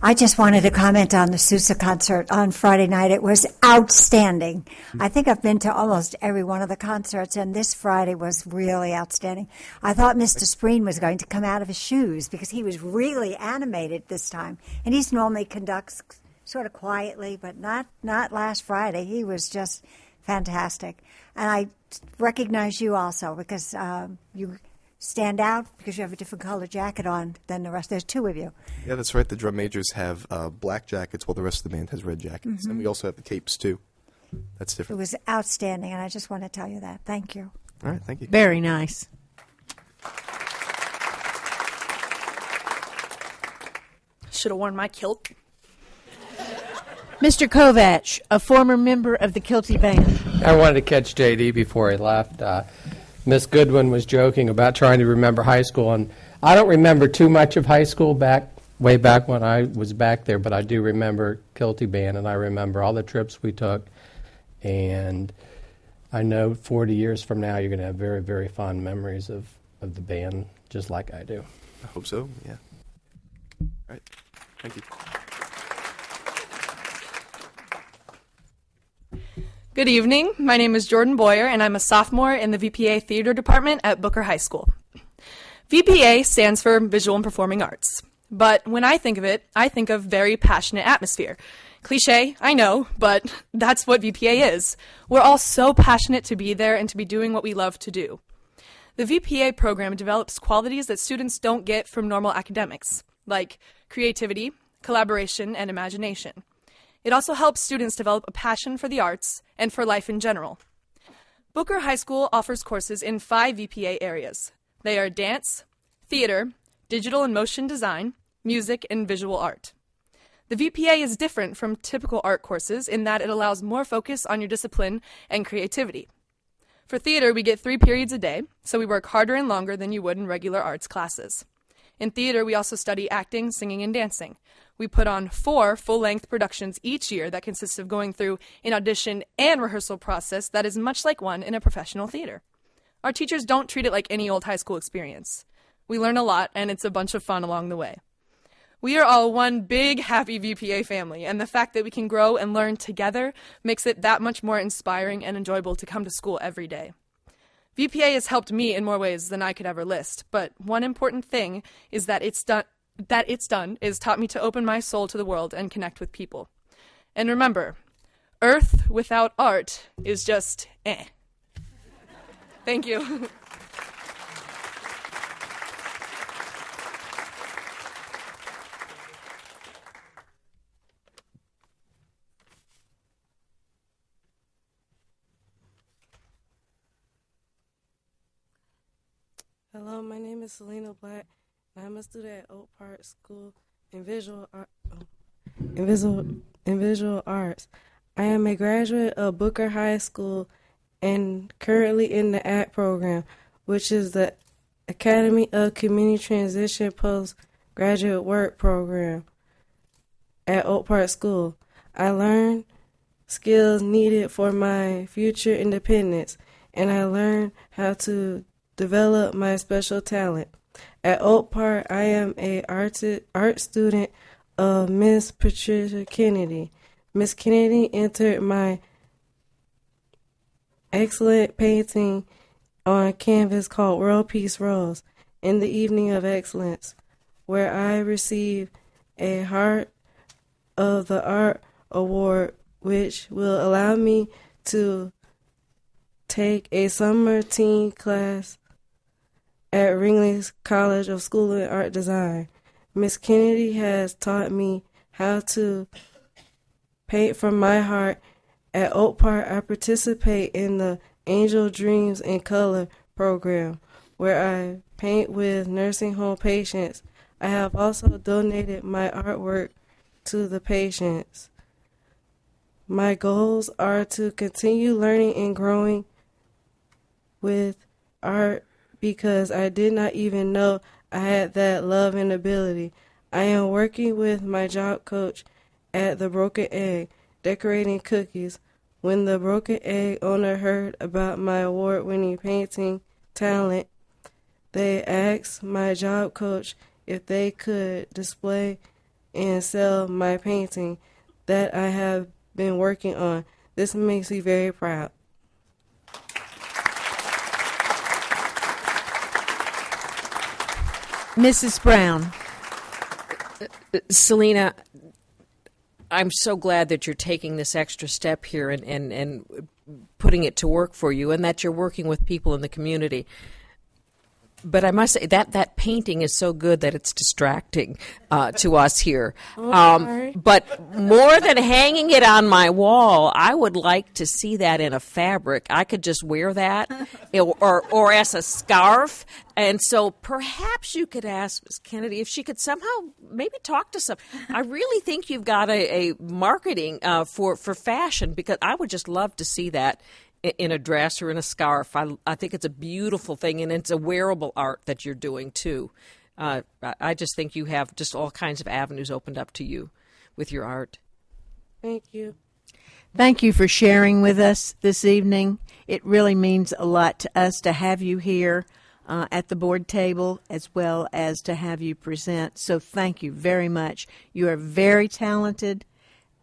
I just wanted to comment on the Sousa concert on Friday night. It was outstanding. I think I've been to almost every one of the concerts, and this Friday was really outstanding. I thought Mr. Spreen was going to come out of his shoes because he was really animated this time. And he normally conducts sort of quietly, but not last Friday. He was just fantastic. And I recognize you also because you stand out because you have a different color jacket on than the rest. There's two of you. Yeah, that's right. The drum majors have black jackets while the rest of the band has red jackets. Mhm. And we also have the capes, too. That's It different. was outstanding, and I just want to tell you that. Thank you. All right, thank you. Very nice. Should have worn my kilt. Mr. Kovac, a former member of the Kilty Band. I wanted to catch JD before he left. Miss Goodwin was joking about trying to remember high school, and I don't remember too much of high school way back when I was back there, but I do remember Kilty Band, and I remember all the trips we took, and I know 40 years from now you're going to have very, very fond memories of the band, just like I do. I hope so, yeah. All right, thank you. Good evening. My name is Jordan Boyer, and I'm a sophomore in the VPA Theater Department at Booker High School. VPA stands for Visual and Performing Arts, but when I think of it, I think of very passionate atmosphere. Cliche, I know, but that's what VPA is. We're all so passionate to be there and to be doing what we love to do. The VPA program develops qualities that students don't get from normal academics, like creativity, collaboration, and imagination. It also helps students develop a passion for the arts and for life in general. Booker High School offers courses in 5 VPA areas. They are dance, theater, digital and motion design, music, and visual art. The VPA is different from typical art courses in that it allows more focus on your discipline and creativity. For theater, we get 3 periods a day, so we work harder and longer than you would in regular arts classes. In theater, we also study acting, singing, and dancing. We put on 4 full-length productions each year that consists of going through an audition and rehearsal process that is much like one in a professional theater. Our teachers don't treat it like any old high school experience. We learn a lot, and it's a bunch of fun along the way. We are all one big, happy VPA family, and the fact that we can grow and learn together makes it that much more inspiring and enjoyable to come to school every day. VPA has helped me in more ways than I could ever list, but one important thing is that it's done is taught me to open my soul to the world and connect with people. And remember, Earth without art is just eh. Thank you. Hello, my name is Selena Black, and I'm a student at Oak Park School in Visual Arts. I am a graduate of Booker High School and currently in the ACT program, which is the Academy of Community Transition Postgraduate Work Program at Oak Park School. I learned skills needed for my future independence, and I learned how to develop my special talent. At Oak Park, I am a art student of Miss Patricia Kennedy. Miss Kennedy entered my excellent painting on a canvas called World Peace Rose in the Evening of Excellence, where I received a Heart of the Art Award, which will allow me to take a summer teen class at Ringley's College of School and Art Design. Miss Kennedy has taught me how to paint from my heart. At Oak Park, I participate in the Angel Dreams in Color program, where I paint with nursing home patients. I have also donated my artwork to the patients. My goals are to continue learning and growing with art because I did not even know I had that love and ability. I am working with my job coach at the Broken Egg, decorating cookies. When the Broken Egg owner heard about my award-winning painting talent, they asked my job coach if they could display and sell my painting that I have been working on. This makes me very proud. Mrs. Brown. Selena, I'm so glad that you're taking this extra step here and putting it to work for you, and that you're working with people in the community. But I must say that painting is so good that it's distracting to us here. But more than hanging it on my wall, I would like to see that in a fabric. I could just wear that or as a scarf. And so perhaps you could ask Ms. Kennedy if she could somehow maybe talk to some. I really think you've got a marketing for fashion, because I would just love to see that in a dress or in a scarf. I think it's a beautiful thing, and it's a wearable art that you're doing too. I just think you have just all kinds of avenues opened up to you with your art. Thank you. Thank you for sharing with us this evening. It really means a lot to us to have you here at the board table, as well as to have you present. So thank you very much. You are very talented,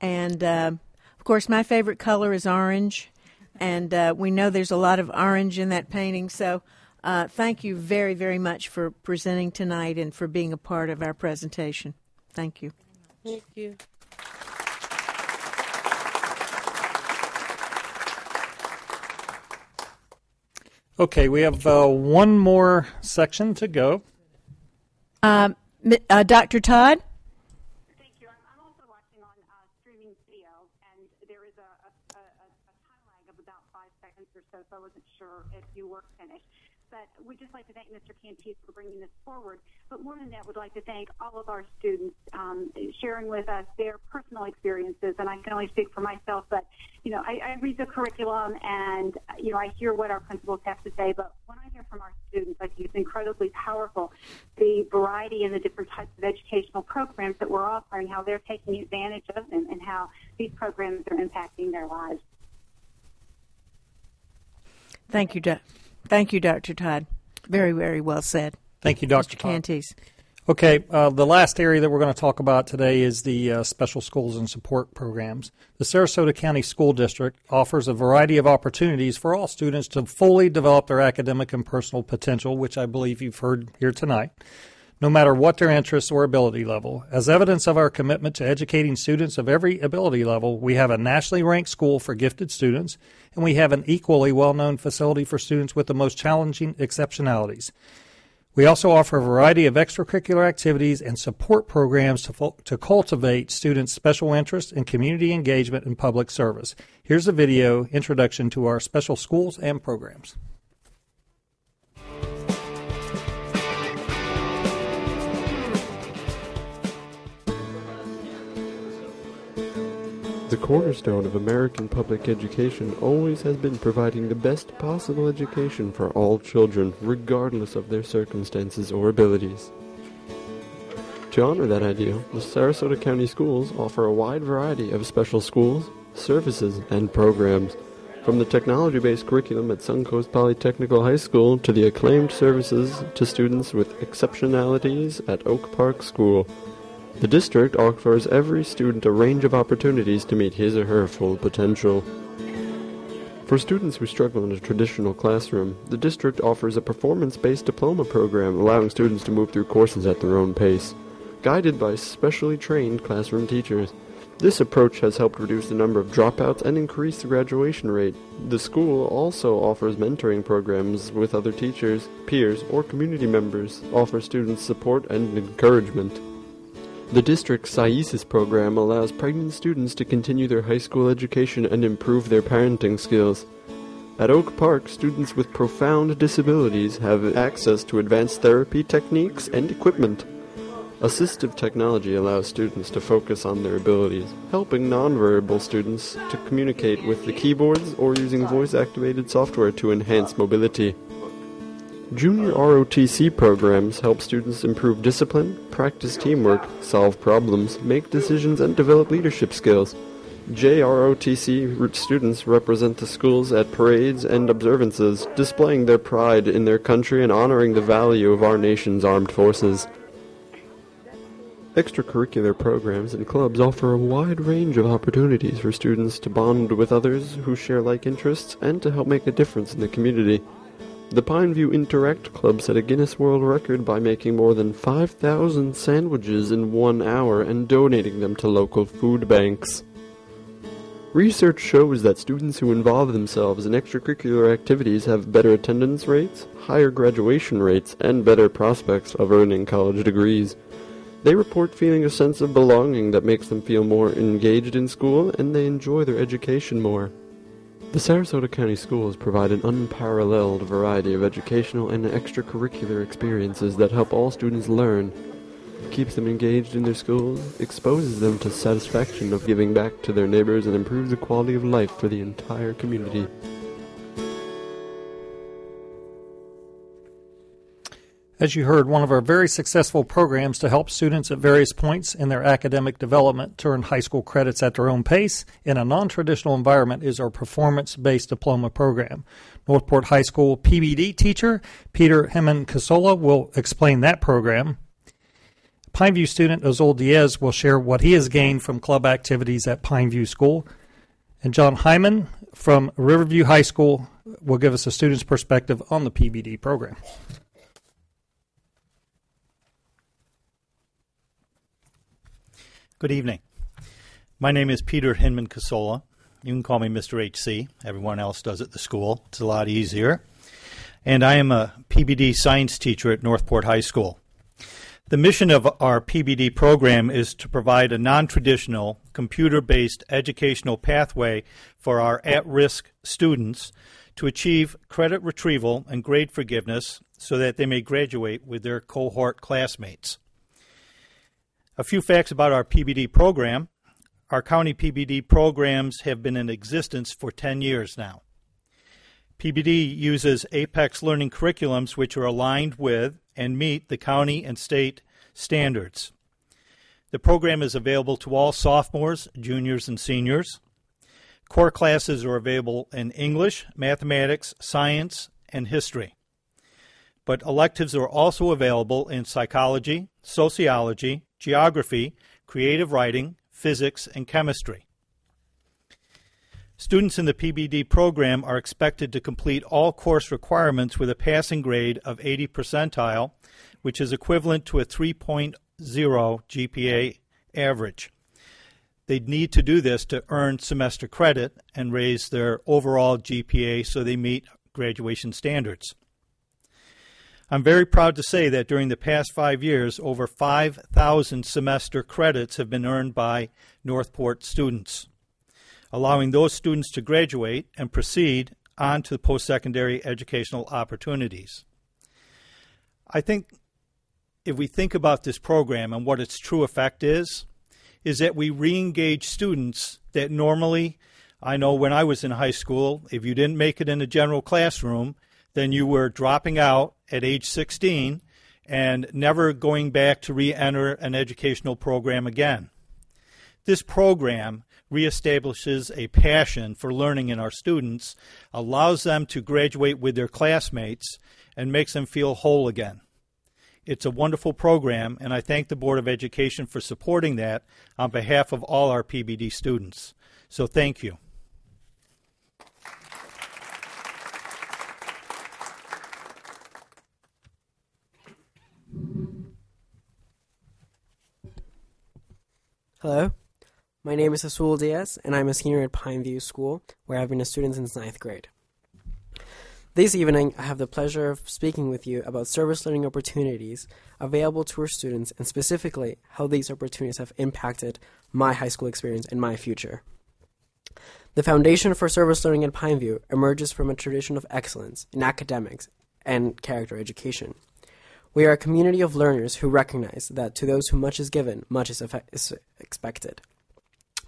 and of course my favorite color is orange. And we know there's a lot of orange in that painting. So thank you very, very much for presenting tonight and for being a part of our presentation. Thank you. Thank you. Okay, we have one more section to go. Dr. Todd? So I wasn't sure if you were finished. But we'd just like to thank Mr. Cantis for bringing this forward. But more than that, we'd like to thank all of our students sharing with us their personal experiences. And I can only speak for myself, but, I read the curriculum and, I hear what our principals have to say. But when I hear from our students, I think it's incredibly powerful, the variety and the different types of educational programs that we're offering, how they're taking advantage of them, and how these programs are impacting their lives. Thank you, Dr. Todd. Very, very well said. Thank you, Dr. Mr. Todd. Cantis. Okay, the last area that we're going to talk about today is the special schools and support programs. The Sarasota County School District offers a variety of opportunities for all students to fully develop their academic and personal potential, which I believe you've heard here tonight, no matter what their interests or ability level. As evidence of our commitment to educating students of every ability level, we have a nationally ranked school for gifted students, and we have an equally well-known facility for students with the most challenging exceptionalities. We also offer a variety of extracurricular activities and support programs to cultivate students' special interest in community engagement and public service. Here's a video introduction to our special schools and programs. The cornerstone of American public education always has been providing the best possible education for all children, regardless of their circumstances or abilities. To honor that ideal, the Sarasota County Schools offer a wide variety of special schools, services, and programs From the technology-based curriculum at Suncoast Polytechnical High School to the acclaimed services to students with exceptionalities at Oak Park School, the district offers every student a range of opportunities to meet his or her full potential. For students who struggle in a traditional classroom, the district offers a performance-based diploma program allowing students to move through courses at their own pace, guided by specially trained classroom teachers. This approach has helped reduce the number of dropouts and increase the graduation rate. The school also offers mentoring programs with other teachers, peers, or community members, offer students support and encouragement. The district's SAISIS program allows pregnant students to continue their high school education and improve their parenting skills. At Oak Park, students with profound disabilities have access to advanced therapy techniques and equipment. Assistive technology allows students to focus on their abilities, helping nonverbal students to communicate with the keyboards or using voice-activated software to enhance mobility. Junior ROTC programs help students improve discipline, practice teamwork, solve problems, make decisions, and develop leadership skills. JROTC students represent the schools at parades and observances, displaying their pride in their country and honoring the value of our nation's armed forces. Extracurricular programs and clubs offer a wide range of opportunities for students to bond with others who share like interests and to help make a difference in the community. The Pineview Interact Club set a Guinness World Record by making more than 5,000 sandwiches in 1 hour and donating them to local food banks. Research shows that students who involve themselves in extracurricular activities have better attendance rates, higher graduation rates, and better prospects of earning college degrees. They report feeling a sense of belonging that makes them feel more engaged in school, and they enjoy their education more. The Sarasota County Schools provide an unparalleled variety of educational and extracurricular experiences that help all students learn, keeps them engaged in their schools, exposes them to satisfaction of giving back to their neighbors, and improves the quality of life for the entire community. As you heard, one of our very successful programs to help students at various points in their academic development to earn high school credits at their own pace in a non-traditional environment is our performance-based diploma program. Northport High School PBD teacher Peter Hemen-Casola will explain that program. Pineview student Ozol Diaz will share what he has gained from club activities at Pineview School. And John Hyman from Riverview High School will give us a student's perspective on the PBD program. Good evening. My name is Peter Hinman-Casola. You can call me Mr. HC. Everyone else does at the school. It's a lot easier. And I am a PBD science teacher at Northport High School. The mission of our PBD program is to provide a non-traditional, computer-based educational pathway for our at-risk students to achieve credit retrieval and grade forgiveness so that they may graduate with their cohort classmates. A few facts about our PBD program. Our county PBD programs have been in existence for 10 years now. PBD uses Apex learning curriculums which are aligned with and meet the county and state standards. The program is available to all sophomores, juniors, and seniors. Core classes are available in English, mathematics, science, and history. But electives are also available in psychology, sociology, geography, creative writing, physics, and chemistry. Students in the PBD program are expected to complete all course requirements with a passing grade of 80 percentile, which is equivalent to a 3.0 GPA average. They need to do this to earn semester credit and raise their overall GPA so they meet graduation standards. I'm very proud to say that during the past 5 years, over 5,000 semester credits have been earned by Northport students, allowing those students to graduate and proceed on to post-secondary educational opportunities. I think if we think about this program and what its true effect is that we re-engage students that normally, I know when I was in high school, if you didn't make it in a general classroom, then you were dropping out at age 16 and never going back to re-enter an educational program again. This program reestablishes a passion for learning in our students, allows them to graduate with their classmates, and makes them feel whole again. It's a wonderful program, and I thank the Board of Education for supporting that on behalf of all our PBD students. So thank you. Hello, my name is Asul Diaz, and I'm a senior at Pineview School, where I've been a student since 9th grade. This evening, I have the pleasure of speaking with you about service learning opportunities available to our students, and specifically how these opportunities have impacted my high school experience and my future. The foundation for service learning at Pineview emerges from a tradition of excellence in academics and character education. We are a community of learners who recognize that to those who much is given, much is expected.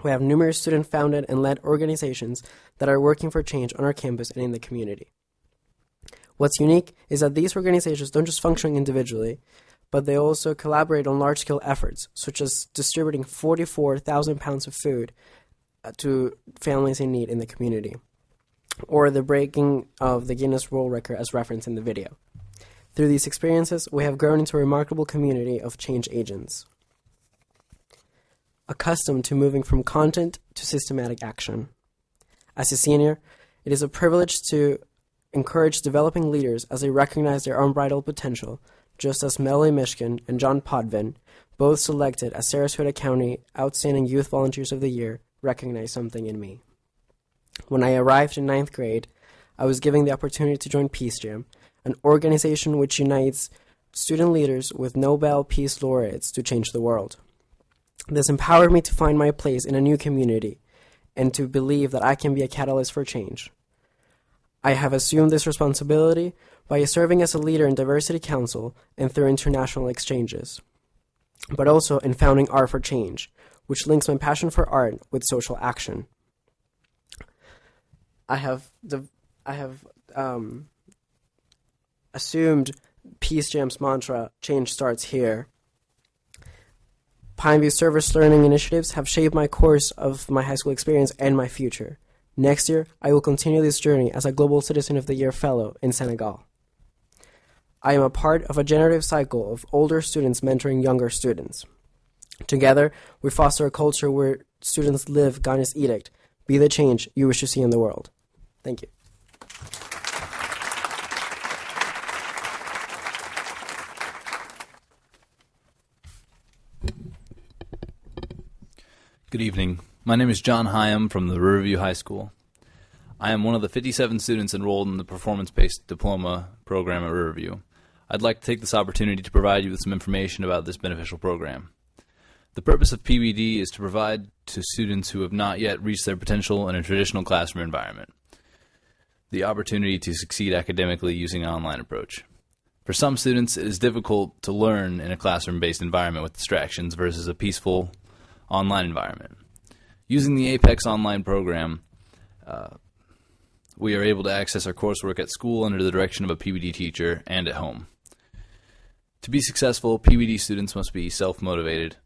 We have numerous student-founded and led organizations that are working for change on our campus and in the community. What's unique is that these organizations don't just function individually, but they also collaborate on large-scale efforts, such as distributing 44,000 pounds of food to families in need in the community, or the breaking of the Guinness World Record as referenced in the video. Through these experiences, we have grown into a remarkable community of change agents, accustomed to moving from content to systematic action. As a senior, it is a privilege to encourage developing leaders as they recognize their unbridled potential, just as Melanie Mishkin and John Podvin, both selected as Sarasota County Outstanding Youth Volunteers of the Year, recognized something in me. When I arrived in 9th grade, I was given the opportunity to join Peace Jam, an organization which unites student leaders with Nobel Peace Laureates to change the world. This empowered me to find my place in a new community and to believe that I can be a catalyst for change. I have assumed this responsibility by serving as a leader in Diversity Council and through international exchanges, but also in founding Art for Change, which links my passion for art with social action. I have assumed Peace Jam's mantra, change starts here. Pineview service learning initiatives have shaped my course of my high school experience and my future. Next year, I will continue this journey as a Global Citizen of the Year Fellow in Senegal. I am a part of a generative cycle of older students mentoring younger students. Together, we foster a culture where students live Gandhi's edict, be the change you wish to see in the world. Thank you. Good evening. My name is John Hyam from the Riverview High School. I am one of the 57 students enrolled in the performance-based diploma program at Riverview. I'd like to take this opportunity to provide you with some information about this beneficial program. The purpose of PBD is to provide to students who have not yet reached their potential in a traditional classroom environment the opportunity to succeed academically using an online approach. For some students, it is difficult to learn in a classroom-based environment with distractions versus a peaceful online environment. Using the Apex online program, we are able to access our coursework at school under the direction of a PBD teacher and at home. To be successful, PBD students must be self-motivated.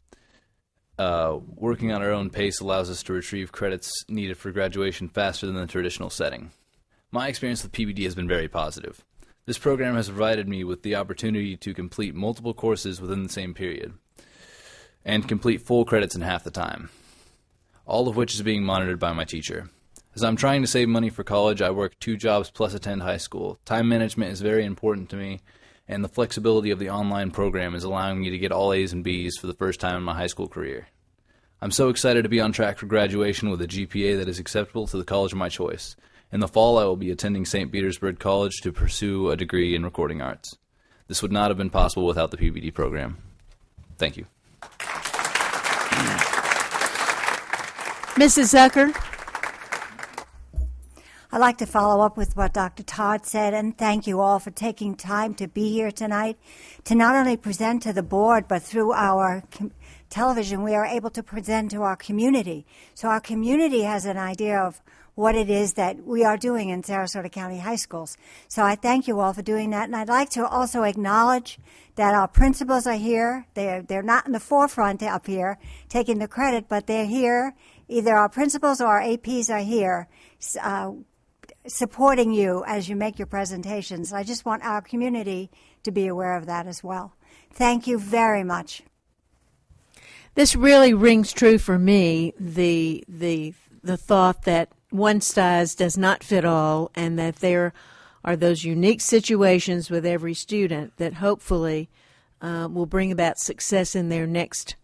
Working on our own pace allows us to retrieve credits needed for graduation faster than the traditional setting. My experience with PBD has been very positive. This program has provided me with the opportunity to complete multiple courses within the same period and complete full credits in half the time, all of which is being monitored by my teacher. As I'm trying to save money for college, I work 2 jobs plus attend high school. Time management is very important to me, and the flexibility of the online program is allowing me to get all A's and B's for the first time in my high school career. I'm so excited to be on track for graduation with a GPA that is acceptable to the college of my choice. In the fall, I will be attending St. Petersburg College to pursue a degree in recording arts. This would not have been possible without the PBD program. Thank you. Mrs. Zucker? I'd like to follow up with what Dr. Todd said, and thank you all for taking time to be here tonight to not only present to the board, but through our television, we are able to present to our community. So our community has an idea of what it is that we are doing in Sarasota County High Schools. So I thank you all for doing that, and I'd like to also acknowledge that our principals are here. They're not in the forefront up here taking the credit, but they're here either our principals or our APs are here supporting you as you make your presentations. I just want our community to be aware of that as well. Thank you very much. This really rings true for me, the thought that one size does not fit all, and that there are those unique situations with every student that hopefully will bring about success in their next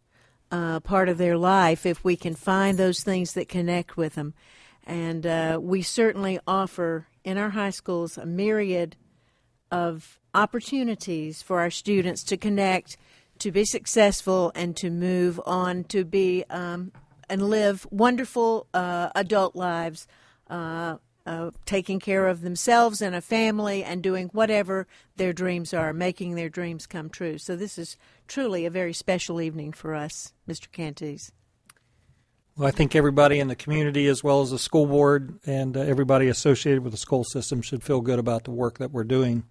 part of their life if we can find those things that connect with them. And we certainly offer in our high schools a myriad of opportunities for our students to connect, to be successful, and to move on to be and live wonderful adult lives, taking care of themselves and a family and doing whatever their dreams are, making their dreams come true. So this is truly a very special evening for us, Mr. Canties. Well, I think everybody in the community, as well as the school board and everybody associated with the school system, should feel good about the work that we're doing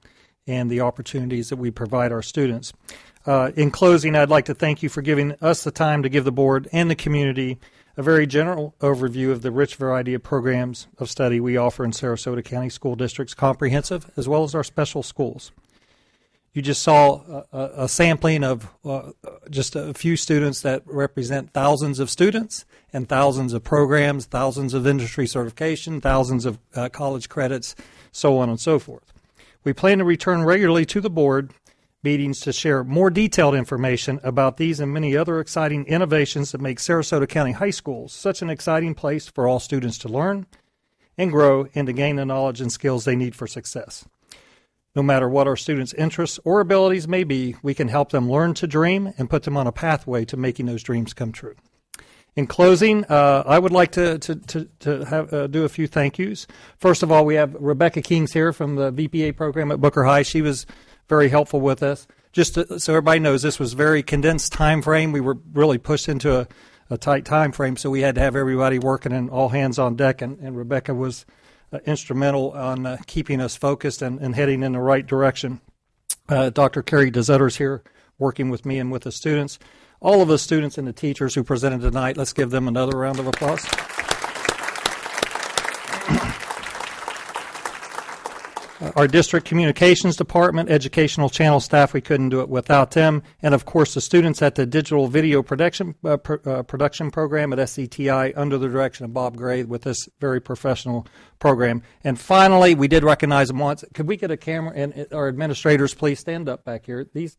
and the opportunities that we provide our students. In closing, I'd like to thank you for giving us the time to give the board and the community a very general overview of the rich variety of programs of study we offer in Sarasota County School District's comprehensive as well as our special schools. You just saw a sampling of just a few students that represent thousands of students and thousands of programs, thousands of industry certification, thousands of college credits, so on and so forth. We plan to return regularly to the board meetings to share more detailed information about these and many other exciting innovations that make Sarasota County High Schools such an exciting place for all students to learn and grow and to gain the knowledge and skills they need for success. No matter what our students' interests or abilities may be, we can help them learn to dream and put them on a pathway to making those dreams come true. In closing, I would like to do a few thank yous. First of all, we have Rebecca Kings here from the VPA program at Booker High. She was very helpful with us. Just so everybody knows, this was very condensed time frame. We were really pushed into a tight time frame, so we had to have everybody working and all hands on deck, and Rebecca was instrumental on keeping us focused and heading in the right direction. Dr. Carrie DeZutter's here working with me and with the students. All of the students and the teachers who presented tonight, let's give them another round of applause. Our district communications department, educational channel staff, we couldn't do it without them. And, of course, the students at the digital video production program at SCTI under the direction of Bob Gray with this very professional program. And finally, we did recognize them once. Could we get a camera? And our administrators, please stand up back here. These.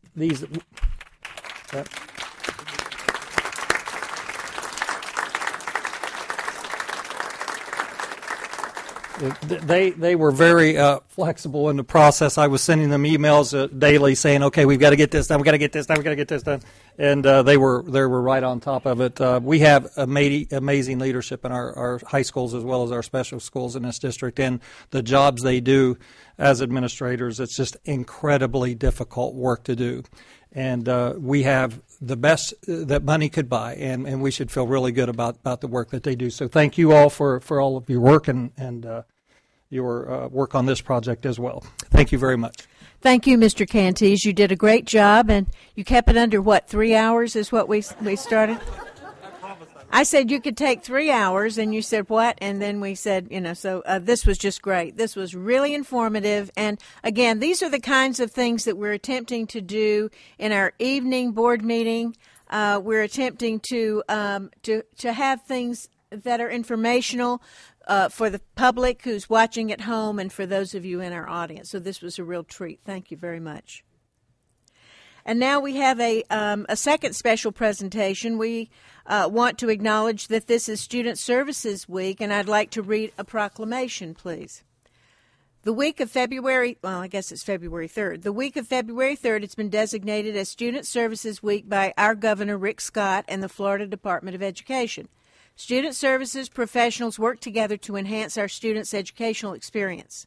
They were very flexible in the process. I was sending them emails daily saying, "Okay, we've got to get this done. We got to get this done. We got to get this done," and they were right on top of it. We have amazing leadership in our high schools as well as our special schools in this district, and the jobs they do as administrators, it's just incredibly difficult work to do. And we have the best that money could buy, and we should feel really good about the work that they do. So thank you all for all of your work and your work on this project as well. Thank you very much. Thank you, Mr. Canties. You did a great job, and you kept it under, 3 hours is what we started? I said you could take 3 hours, and you said what? And then we said, so this was just great. This was really informative. And, again, these are the kinds of things that we're attempting to do in our evening board meeting. We're attempting to have things that are informational for the public who's watching at home and for those of you in our audience. So this was a real treat. Thank you very much. And now we have a second special presentation. We want to acknowledge that this is Student Services Week, and I'd like to read a proclamation, please. The week of February 3rd. The week of February 3rd, it's been designated as Student Services Week by our Governor, Rick Scott, and the Florida Department of Education. Student services professionals work together to enhance our students' educational experience.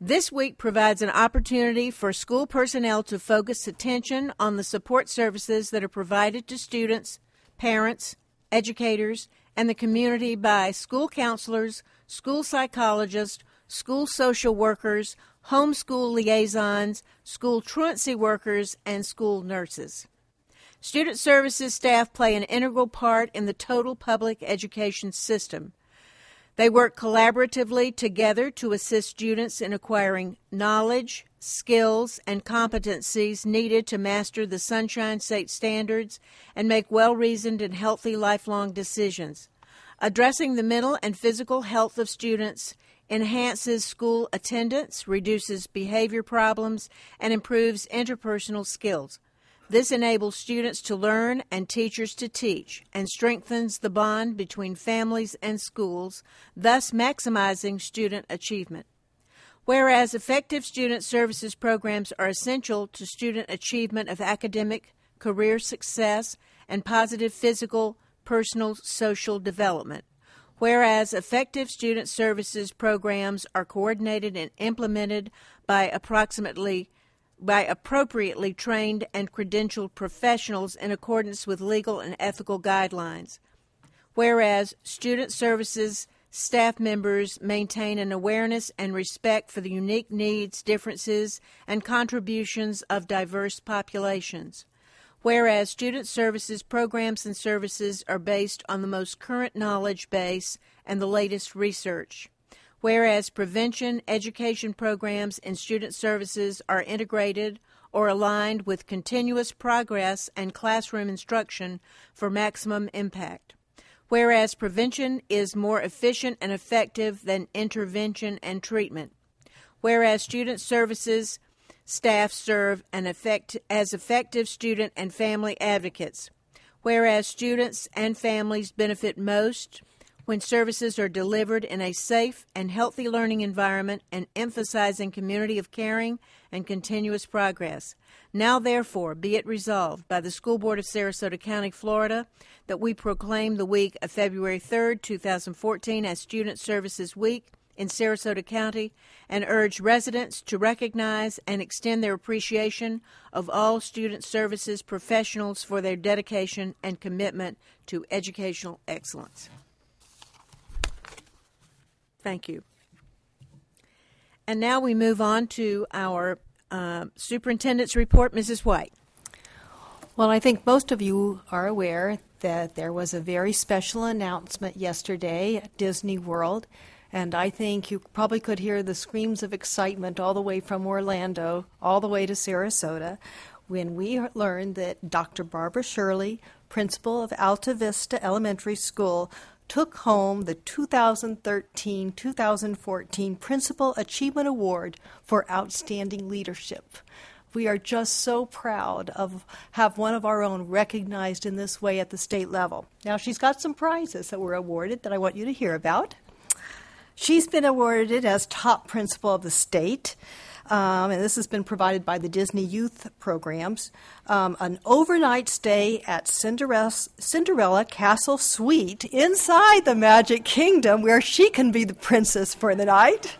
This week provides an opportunity for school personnel to focus attention on the support services that are provided to students, parents, educators, and the community by school counselors, school psychologists, school social workers, homeschool liaisons, school truancy workers, and school nurses. Student services staff play an integral part in the total public education system. They work collaboratively together to assist students in acquiring knowledge, skills, and competencies needed to master the Sunshine State standards and make well-reasoned and healthy lifelong decisions. Addressing the mental and physical health of students enhances school attendance, reduces behavior problems, and improves interpersonal skills. This enables students to learn and teachers to teach, and strengthens the bond between families and schools, thus maximizing student achievement. Whereas effective student services programs are essential to student achievement of academic, career success, and positive physical, personal, social development. Whereas effective student services programs are coordinated and implemented by appropriately trained and credentialed professionals in accordance with legal and ethical guidelines. Whereas student services staff members maintain an awareness and respect for the unique needs, differences, and contributions of diverse populations. Whereas student services programs and services are based on the most current knowledge base and the latest research. Whereas prevention education programs and student services are integrated or aligned with continuous progress and classroom instruction for maximum impact. Whereas prevention is more efficient and effective than intervention and treatment. Whereas student services staff serve as effective student and family advocates. Whereas students and families benefit most when services are delivered in a safe and healthy learning environment and emphasizing community of caring and continuous progress. Now, therefore, be it resolved by the School Board of Sarasota County, Florida, that we proclaim the week of February 3rd, 2014 as Student Services Week in Sarasota County and urge residents to recognize and extend their appreciation of all student services professionals for their dedication and commitment to educational excellence. Thank you. And now we move on to our superintendent's report. Mrs. White. Well, I think most of you are aware that there was a very special announcement yesterday at Disney World, and I think you probably could hear the screams of excitement all the way from Orlando, all the way to Sarasota, when we learned that Dr. Barbara Shirley, principal of Alta Vista Elementary School, took home the 2013-2014 Principal Achievement Award for Outstanding Leadership. We are just so proud of have one of our own recognized in this way at the state level. Now, she's got some prizes that were awarded that I want you to hear about. She's been awarded as top principal of the state. And this has been provided by the Disney Youth Programs, an overnight stay at Cinderella Castle Suite inside the Magic Kingdom where she can be the princess for the night.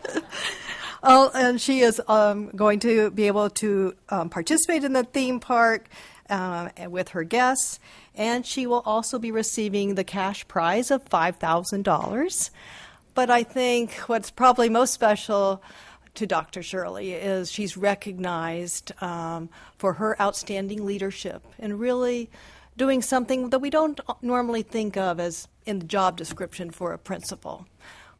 And she is going to be able to participate in the theme park with her guests, and she will also be receiving the cash prize of $5,000. But I think what's probably most special to Dr. Shirley is she's recognized for her outstanding leadership and really doing something that we don't normally think of as in the job description for a principal.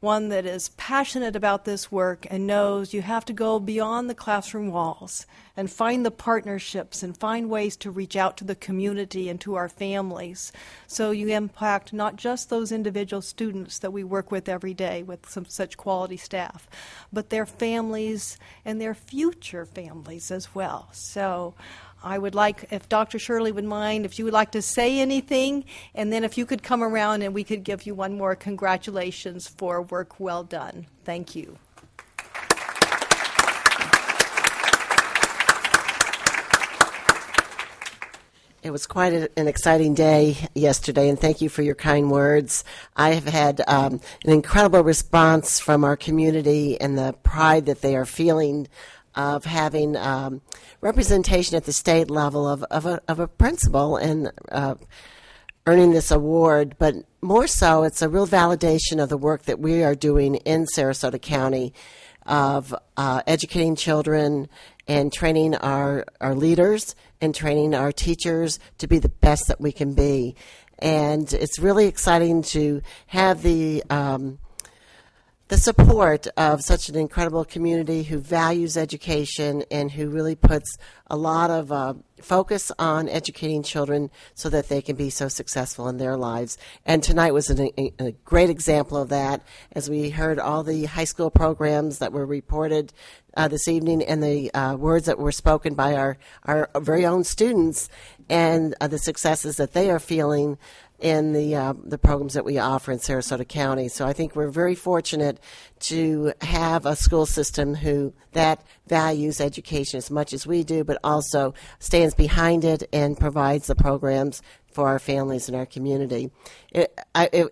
One that is passionate about this work and knows you have to go beyond the classroom walls and find the partnerships and find ways to reach out to the community and to our families so you impact not just those individual students that we work with every day with some such quality staff, but their families and their future families as well. So I would like, if Dr. Shirley would mind, if you would like to say anything, and then if you could come around and we could give you one more congratulations for work well done. Thank you. It was quite an exciting day yesterday, and thank you for your kind words. I have had an incredible response from our community and the pride that they are feeling of having representation at the state level of a principal and earning this award. But more so, it's a real validation of the work that we are doing in Sarasota County of educating children and training our leaders and training our teachers to be the best that we can be. And it's really exciting to have the support of such an incredible community who values education and who really puts a lot of focus on educating children so that they can be so successful in their lives. And tonight was a great example of that, as we heard all the high school programs that were reported this evening and the words that were spoken by our very own students and the successes that they are feeling in the programs that we offer in Sarasota County. So I think we're very fortunate to have a school system that values education as much as we do, but also stands behind it and provides the programs for our families and our community. It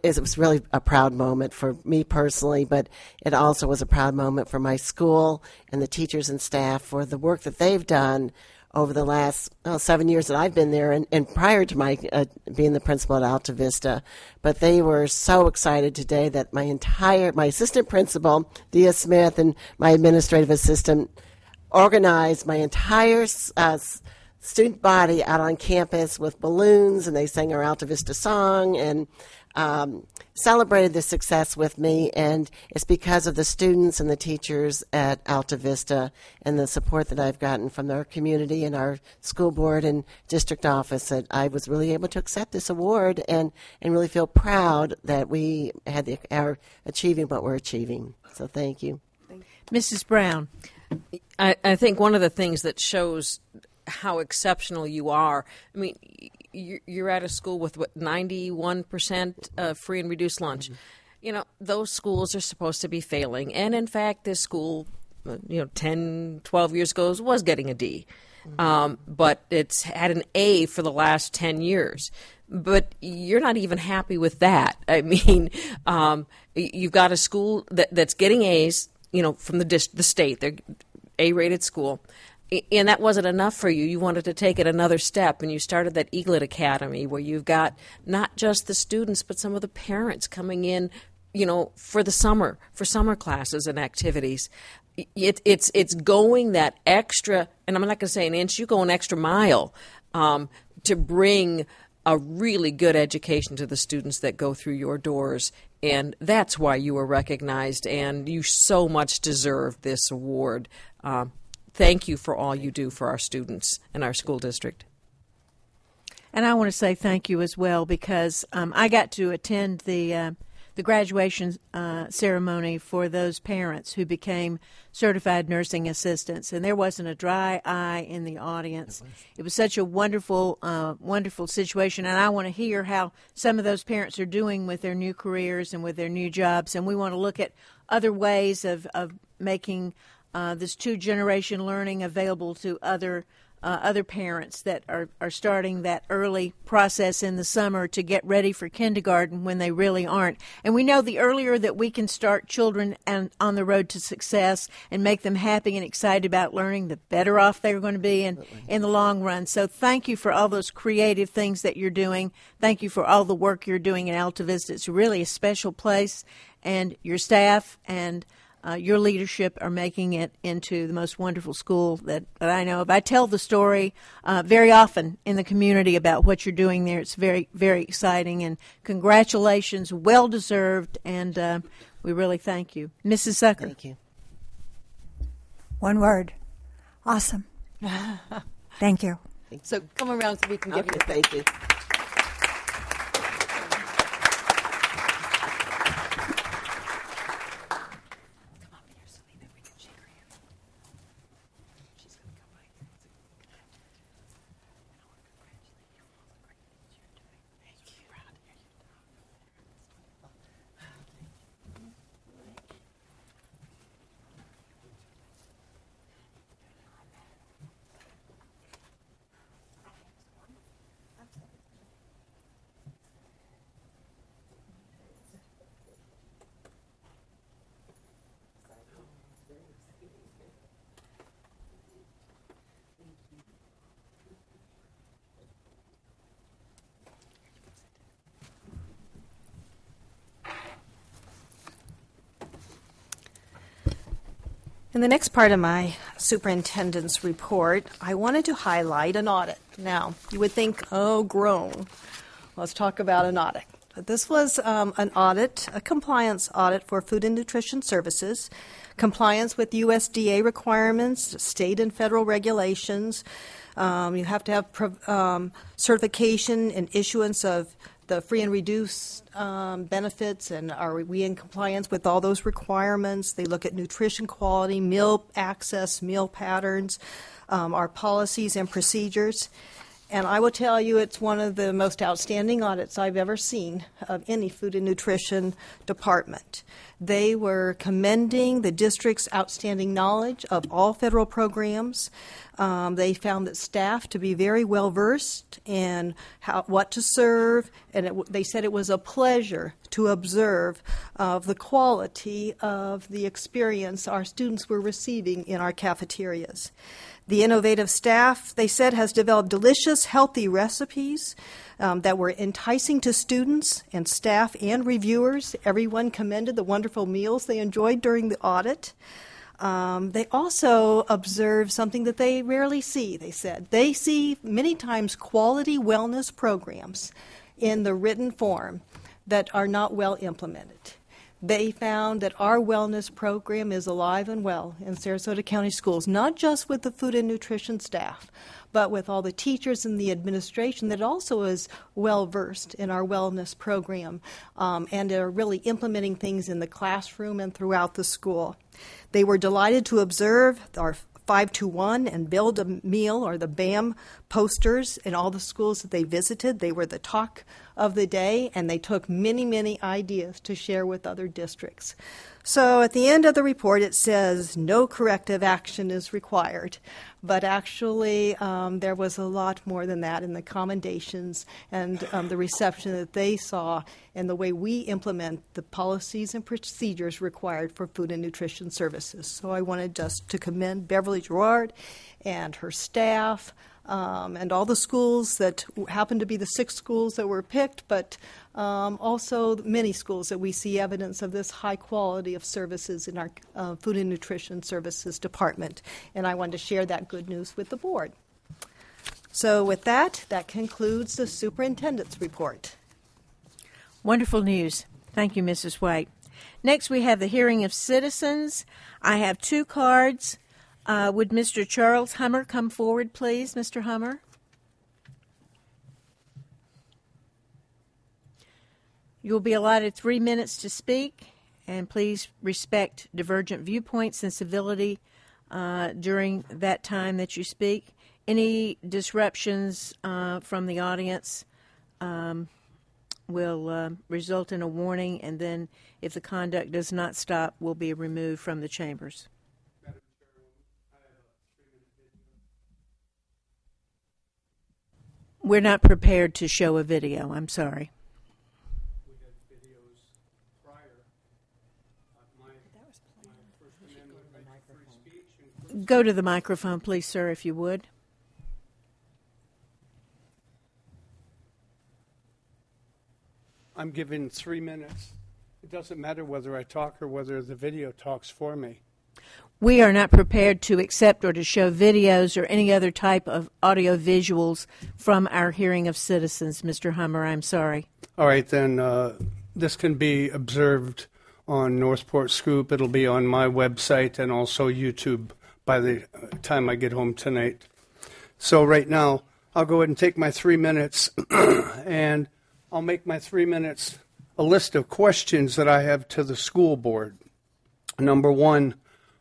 was really a proud moment for me personally, but it also was a proud moment for my school and the teachers and staff for the work that they've done over the last 7 years that I've been there, and prior to my being the principal at Alta Vista. But they were so excited today that my assistant principal, Dia Smith, and my administrative assistant organized my entire student body out on campus with balloons, and they sang our Alta Vista song and celebrated the success with me. And it's because of the students and the teachers at Alta Vista and the support that I've gotten from our community and our school board and district office that I was really able to accept this award and really feel proud that we are achieving what we're achieving. So thank you. Mrs. Brown. I think one of the things that shows how exceptional you are, I mean, you're at a school with, 91% free and reduced lunch. Mm-hmm. You know, those schools are supposed to be failing. And, in fact, this school, 10, 12 years ago was getting a D. Mm-hmm. But it's had an A for the last 10 years. But you're not even happy with that. I mean, you've got a school that's getting A's, from the state. They're A-rated school. And that wasn't enough for you. You wanted to take it another step, and you started that Eaglet Academy where you've got not just the students but some of the parents coming in, for summer classes and activities. It's going that extra, and I'm not going to say an inch, you go an extra mile to bring a really good education to the students that go through your doors. And that's why you were recognized, and you so much deserve this award. Thank you for all you do for our students and our school district. And I want to say thank you as well because I got to attend the graduation ceremony for those parents who became certified nursing assistants, and there wasn't a dry eye in the audience. It was such a wonderful, wonderful situation, and I want to hear how some of those parents are doing with their new careers and with their new jobs, and we want to look at other ways of making this two-generation learning available to other parents that are starting that early process in the summer to get ready for kindergarten when they really aren't. And we know the earlier that we can start children on the road to success and make them happy and excited about learning, the better off they're going to be in the long run. So thank you for all those creative things that you're doing. Thank you for all the work you're doing in Alta Vista. It's really a special place, and your staff and your leadership are making it into the most wonderful school that I know of. I tell the story very often in the community about what you're doing there. It's very, very exciting, and congratulations, well-deserved, and we really thank you. Mrs. Zucker. Thank you. One word. Awesome. Thank you. So come around so we can give you a thank you. In the next part of my superintendent's report, I wanted to highlight an audit. Now, you would think, oh, groan. Let's talk about an audit. But this was an audit, a compliance audit for food and nutrition services, compliance with USDA requirements, state and federal regulations. You have to have certification and issuance of the free and reduced benefits, and are we in compliance with all those requirements? They look at nutrition quality, meal access, meal patterns, our policies and procedures. And I will tell you, it's one of the most outstanding audits I've ever seen of any food and nutrition department. They were commending the district's outstanding knowledge of all federal programs. They found that staff to be very well versed in what to serve, and they said it was a pleasure to observe the quality of the experience our students were receiving in our cafeterias. The innovative staff, they said, has developed delicious, healthy recipes that were enticing to students and staff and reviewers. Everyone commended the wonderful meals they enjoyed during the audit. They also observed something that they rarely see, they said. They see many times quality wellness programs in the written form that are not well implemented. They found that our wellness program is alive and well in Sarasota County Schools, not just with the food and nutrition staff, but with all the teachers and the administration that also is well versed in our wellness program and are really implementing things in the classroom and throughout the school. They were delighted to observe our 5-to-1 and Build a Meal, or the BAM posters in all the schools that they visited. They were the talk of the day, and they took many, many ideas to share with other districts. So at the end of the report, it says no corrective action is required. But actually, there was a lot more than that in the commendations and the reception that they saw and the way we implement the policies and procedures required for food and nutrition services. So I wanted just to commend Beverly Gerard and her staff and all the schools that happen to be the 6 schools that were picked, but also many schools that we see evidence of this high quality of services in our food and nutrition services department. And I wanted to share that good news with the board. So with that, that concludes the superintendent's report. Wonderful news. Thank you, Mrs. White. Next, we have the hearing of citizens. I have 2 cards. Would Mr. Charles Hummer come forward, please, Mr. Hummer? You will be allotted 3 minutes to speak, and please respect divergent viewpoints and civility during that time that you speak. Any disruptions from the audience will result in a warning, and then if the conduct does not stop, will be removed from the chambers. We're not prepared to show a video. I'm sorry. Go to the microphone, please, sir, if you would. I'm given 3 minutes. It doesn't matter whether I talk or whether the video talks for me. We are not prepared to accept or to show videos or any other type of audio visuals from our hearing of citizens, Mr. Hummer. I'm sorry. All right, then this can be observed on Northport Scoop. It'll be on my website and also YouTube by the time I get home tonight. So right now, I'll go ahead and take my 3 minutes, and I'll make my 3 minutes a list of questions that I have to the school board. Number 1,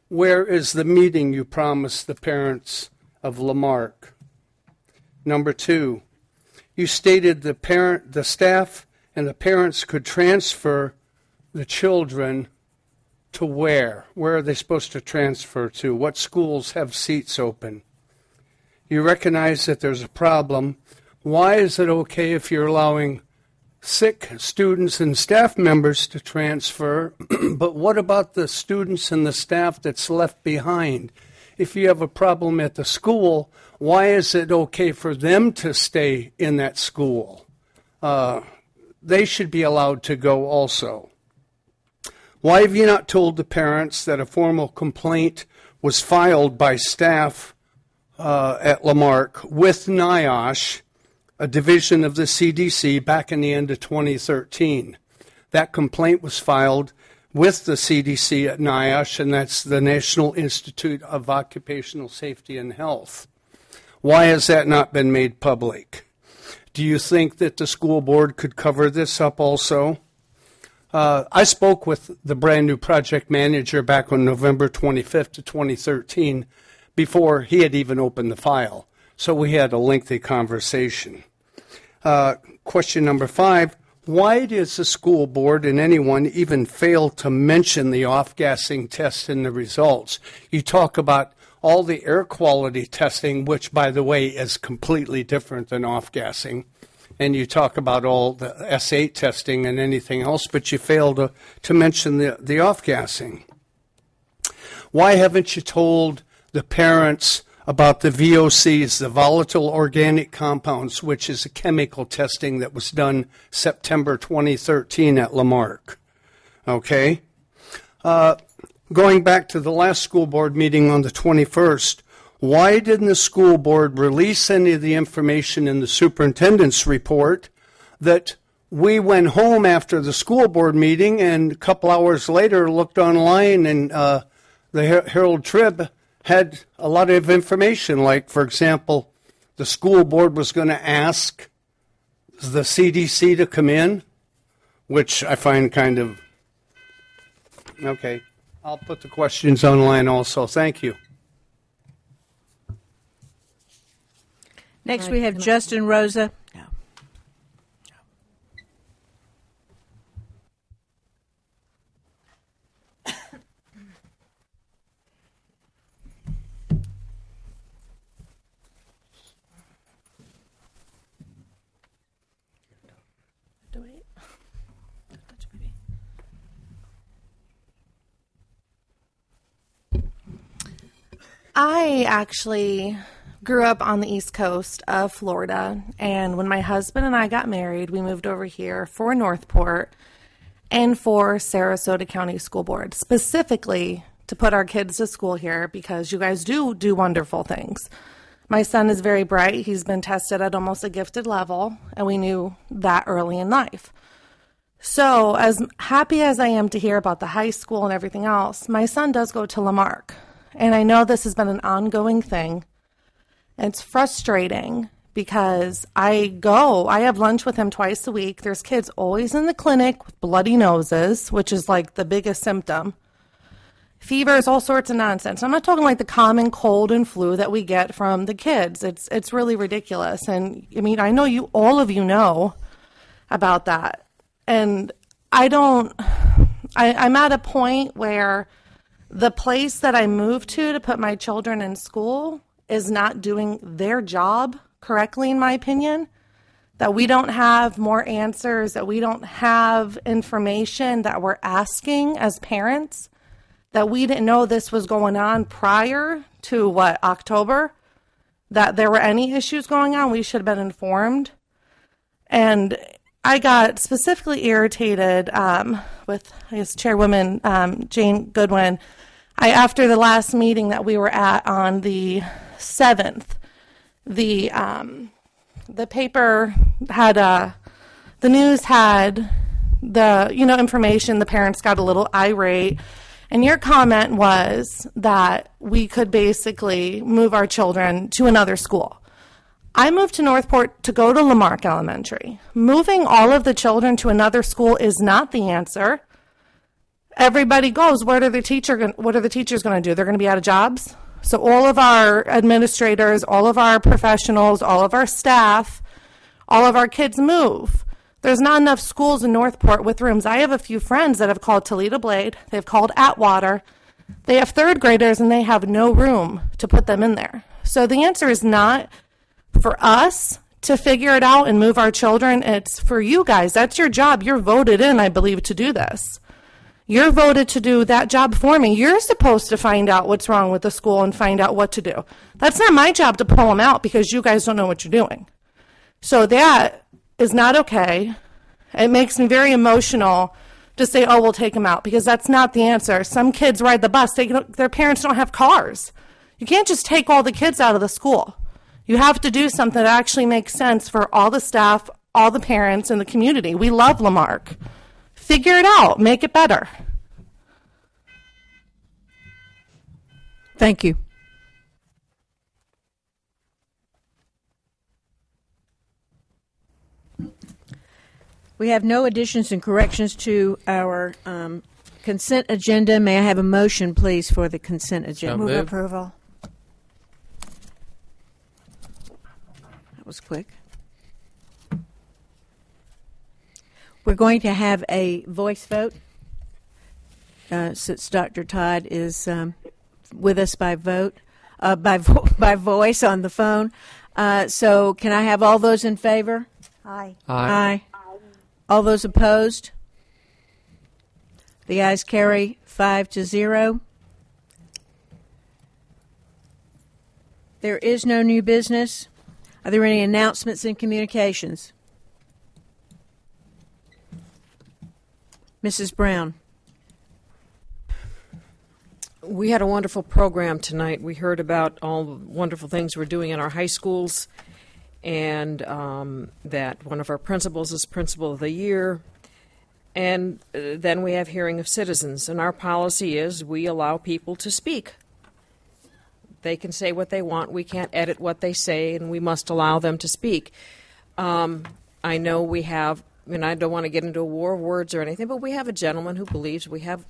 where is the meeting you promised the parents of Lamarck? Number 2, you stated the staff and the parents could transfer the children to where? Where are they supposed to transfer to? What schools have seats open? You recognize that there's a problem. Why is it okay if you're allowing sick students and staff members to transfer, but what about the students and the staff that's left behind? If you have a problem at the school, why is it okay for them to stay in that school? They should be allowed to go also. Why have you not told the parents that a formal complaint was filed by staff at Lamarck with NIOSH, a division of the CDC, back in the end of 2013. That complaint was filed with the CDC at NIOSH, and that's the National Institute of Occupational Safety and Health. Why has that not been made public? Do you think that the school board could cover this up also? I spoke with the brand new project manager back on November 25th of 2013 before he had even opened the file. So we had a lengthy conversation. Question number 5, why does the school board and anyone even fail to mention the off-gassing test in the results? You talk about all the air quality testing, which, by the way, is completely different than off-gassing. And you talk about all the S8 testing and anything else, but you fail to mention the off-gassing. Why haven't you told the parents about the VOCs, the volatile organic compounds, which is a chemical testing that was done September 2013 at Lamarck? Okay? Going back to the last school board meeting on the 21st, why didn't the school board release any of the information in the superintendent's report that we went home after the school board meeting and a couple hours later looked online and the Herald Trib had a lot of information, like, for example, the school board was going to ask the CDC to come in, which I find kind of, okay. I'll put the questions online also. Thank you. Next, we have Justin Rosa. I actually grew up on the East Coast of Florida, and when my husband and I got married, we moved over here for Northport and for Sarasota County School Board, specifically to put our kids to school here because you guys do wonderful things. My son is very bright. He's been tested at almost a gifted level, and we knew that early in life. So as happy as I am to hear about the high school and everything else, my son does go to Lamarck. And I know this has been an ongoing thing. It's frustrating because I have lunch with him twice a week. There's kids always in the clinic with bloody noses, which is like the biggest symptom. Fevers, all sorts of nonsense. I'm not talking like the common cold and flu that we get from the kids. It's really ridiculous. And I mean, I know all of you know about that. And I'm at a point where the place that I moved to put my children in school is not doing their job correctly, in my opinion. That we don't have more answers, that we don't have information that we're asking as parents, that we didn't know this was going on prior to, October, that there were any issues going on. We should have been informed. And I got specifically irritated with, I guess, Chairwoman Jane Goodwin. After the last meeting that we were at on the 7th, the paper had, the news had the, information. The parents got a little irate. And your comment was that we could basically move our children to another school. I moved to Northport to go to Lamarck Elementary. Moving all of the children to another school is not the answer. Everybody goes, what are the teachers going to do? They're going to be out of jobs? So all of our administrators, all of our professionals, all of our staff, all of our kids move. There's not enough schools in Northport with rooms. I have a few friends that have called Toledo Blade. They've called Atwater. They have third graders and they have no room to put them in there. So the answer is not for us to figure it out and move our children. It's for you guys. That's your job. You're voted in, I believe, to do this. You're voted to do that job for me. You're supposed to find out what's wrong with the school and find out what to do. That's not my job to pull them out because you guys don't know what you're doing. So that is not okay. It makes me very emotional to say, oh, we'll take them out, because that's not the answer. Some kids ride the bus. Their parents don't have cars. You can't just take all the kids out of the school. You have to do something that actually makes sense for all the staff, all the parents, and the community. We love Lamarck. Figure it out. Make it better. Thank you. We have no additions and corrections to our consent agenda. May I have a motion, please, for the consent agenda? Move approval. That was quick. We're going to have a voice vote since Dr. Todd is with us by vote, by voice on the phone. So can I have all those in favor? Aye. Aye. All those opposed? The ayes carry 5-0. There is no new business. Are there any announcements and communications? Mrs. Brown. We had a wonderful program tonight. We heard about all the wonderful things we're doing in our high schools, and that one of our principals is Principal of the Year. And then we have hearing of citizens, and our policy is we allow people to speak. They can say what they want. We can't edit what they say, and we must allow them to speak. I know we have, and I don't want to get into a war of words or anything, but we have a gentleman who believes we have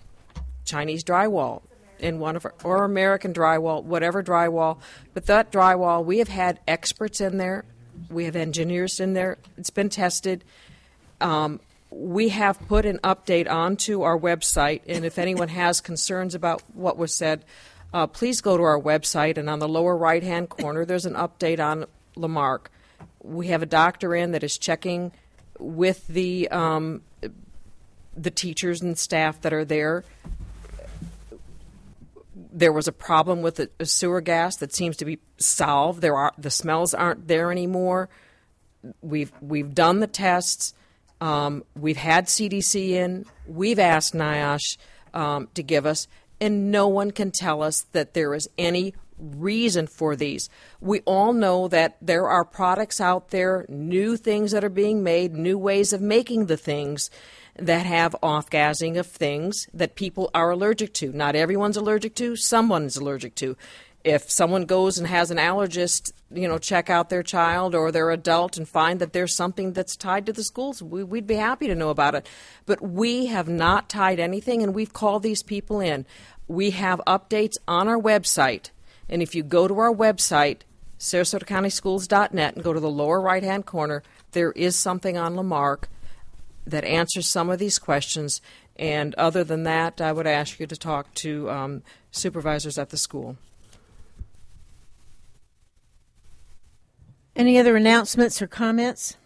Chinese drywall in one of our, or American drywall, whatever drywall. But that drywall, we have had experts in there. We have engineers in there. It's been tested. We have put an update onto our website, and if anyone has concerns about what was said, please go to our website, and on the lower right-hand corner, there's an update on Lamarck. We have a doctor in that is checking with the teachers and staff that are there. There was a problem with a sewer gas that seems to be solved. The smells aren't there anymore. We've done the tests. We've had CDC in. We've asked NIOSH to give us, and no one can tell us that there is any reason for these. We all know that there are products out there, new things that are being made, new ways of making the things that have off-gassing of things that people are allergic to. Not everyone's allergic to, someone's allergic to. If someone goes and has an allergist, check out their child or their adult and find that there's something that's tied to the schools, we'd be happy to know about it. But we have not tied anything, and we've called these people in. We have updates on our website, and if you go to our website, SarasotaCountySchools.net, and go to the lower right-hand corner, there is something on Lamarck that answers some of these questions. And other than that, I would ask you to talk to supervisors at the school. Any other announcements or comments?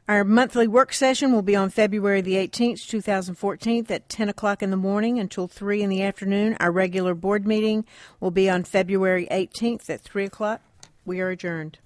Our monthly work session will be on February the 18th, 2014 at 10 o'clock in the morning until 3 in the afternoon. Our regular board meeting will be on February 18th at 3 o'clock. We are adjourned.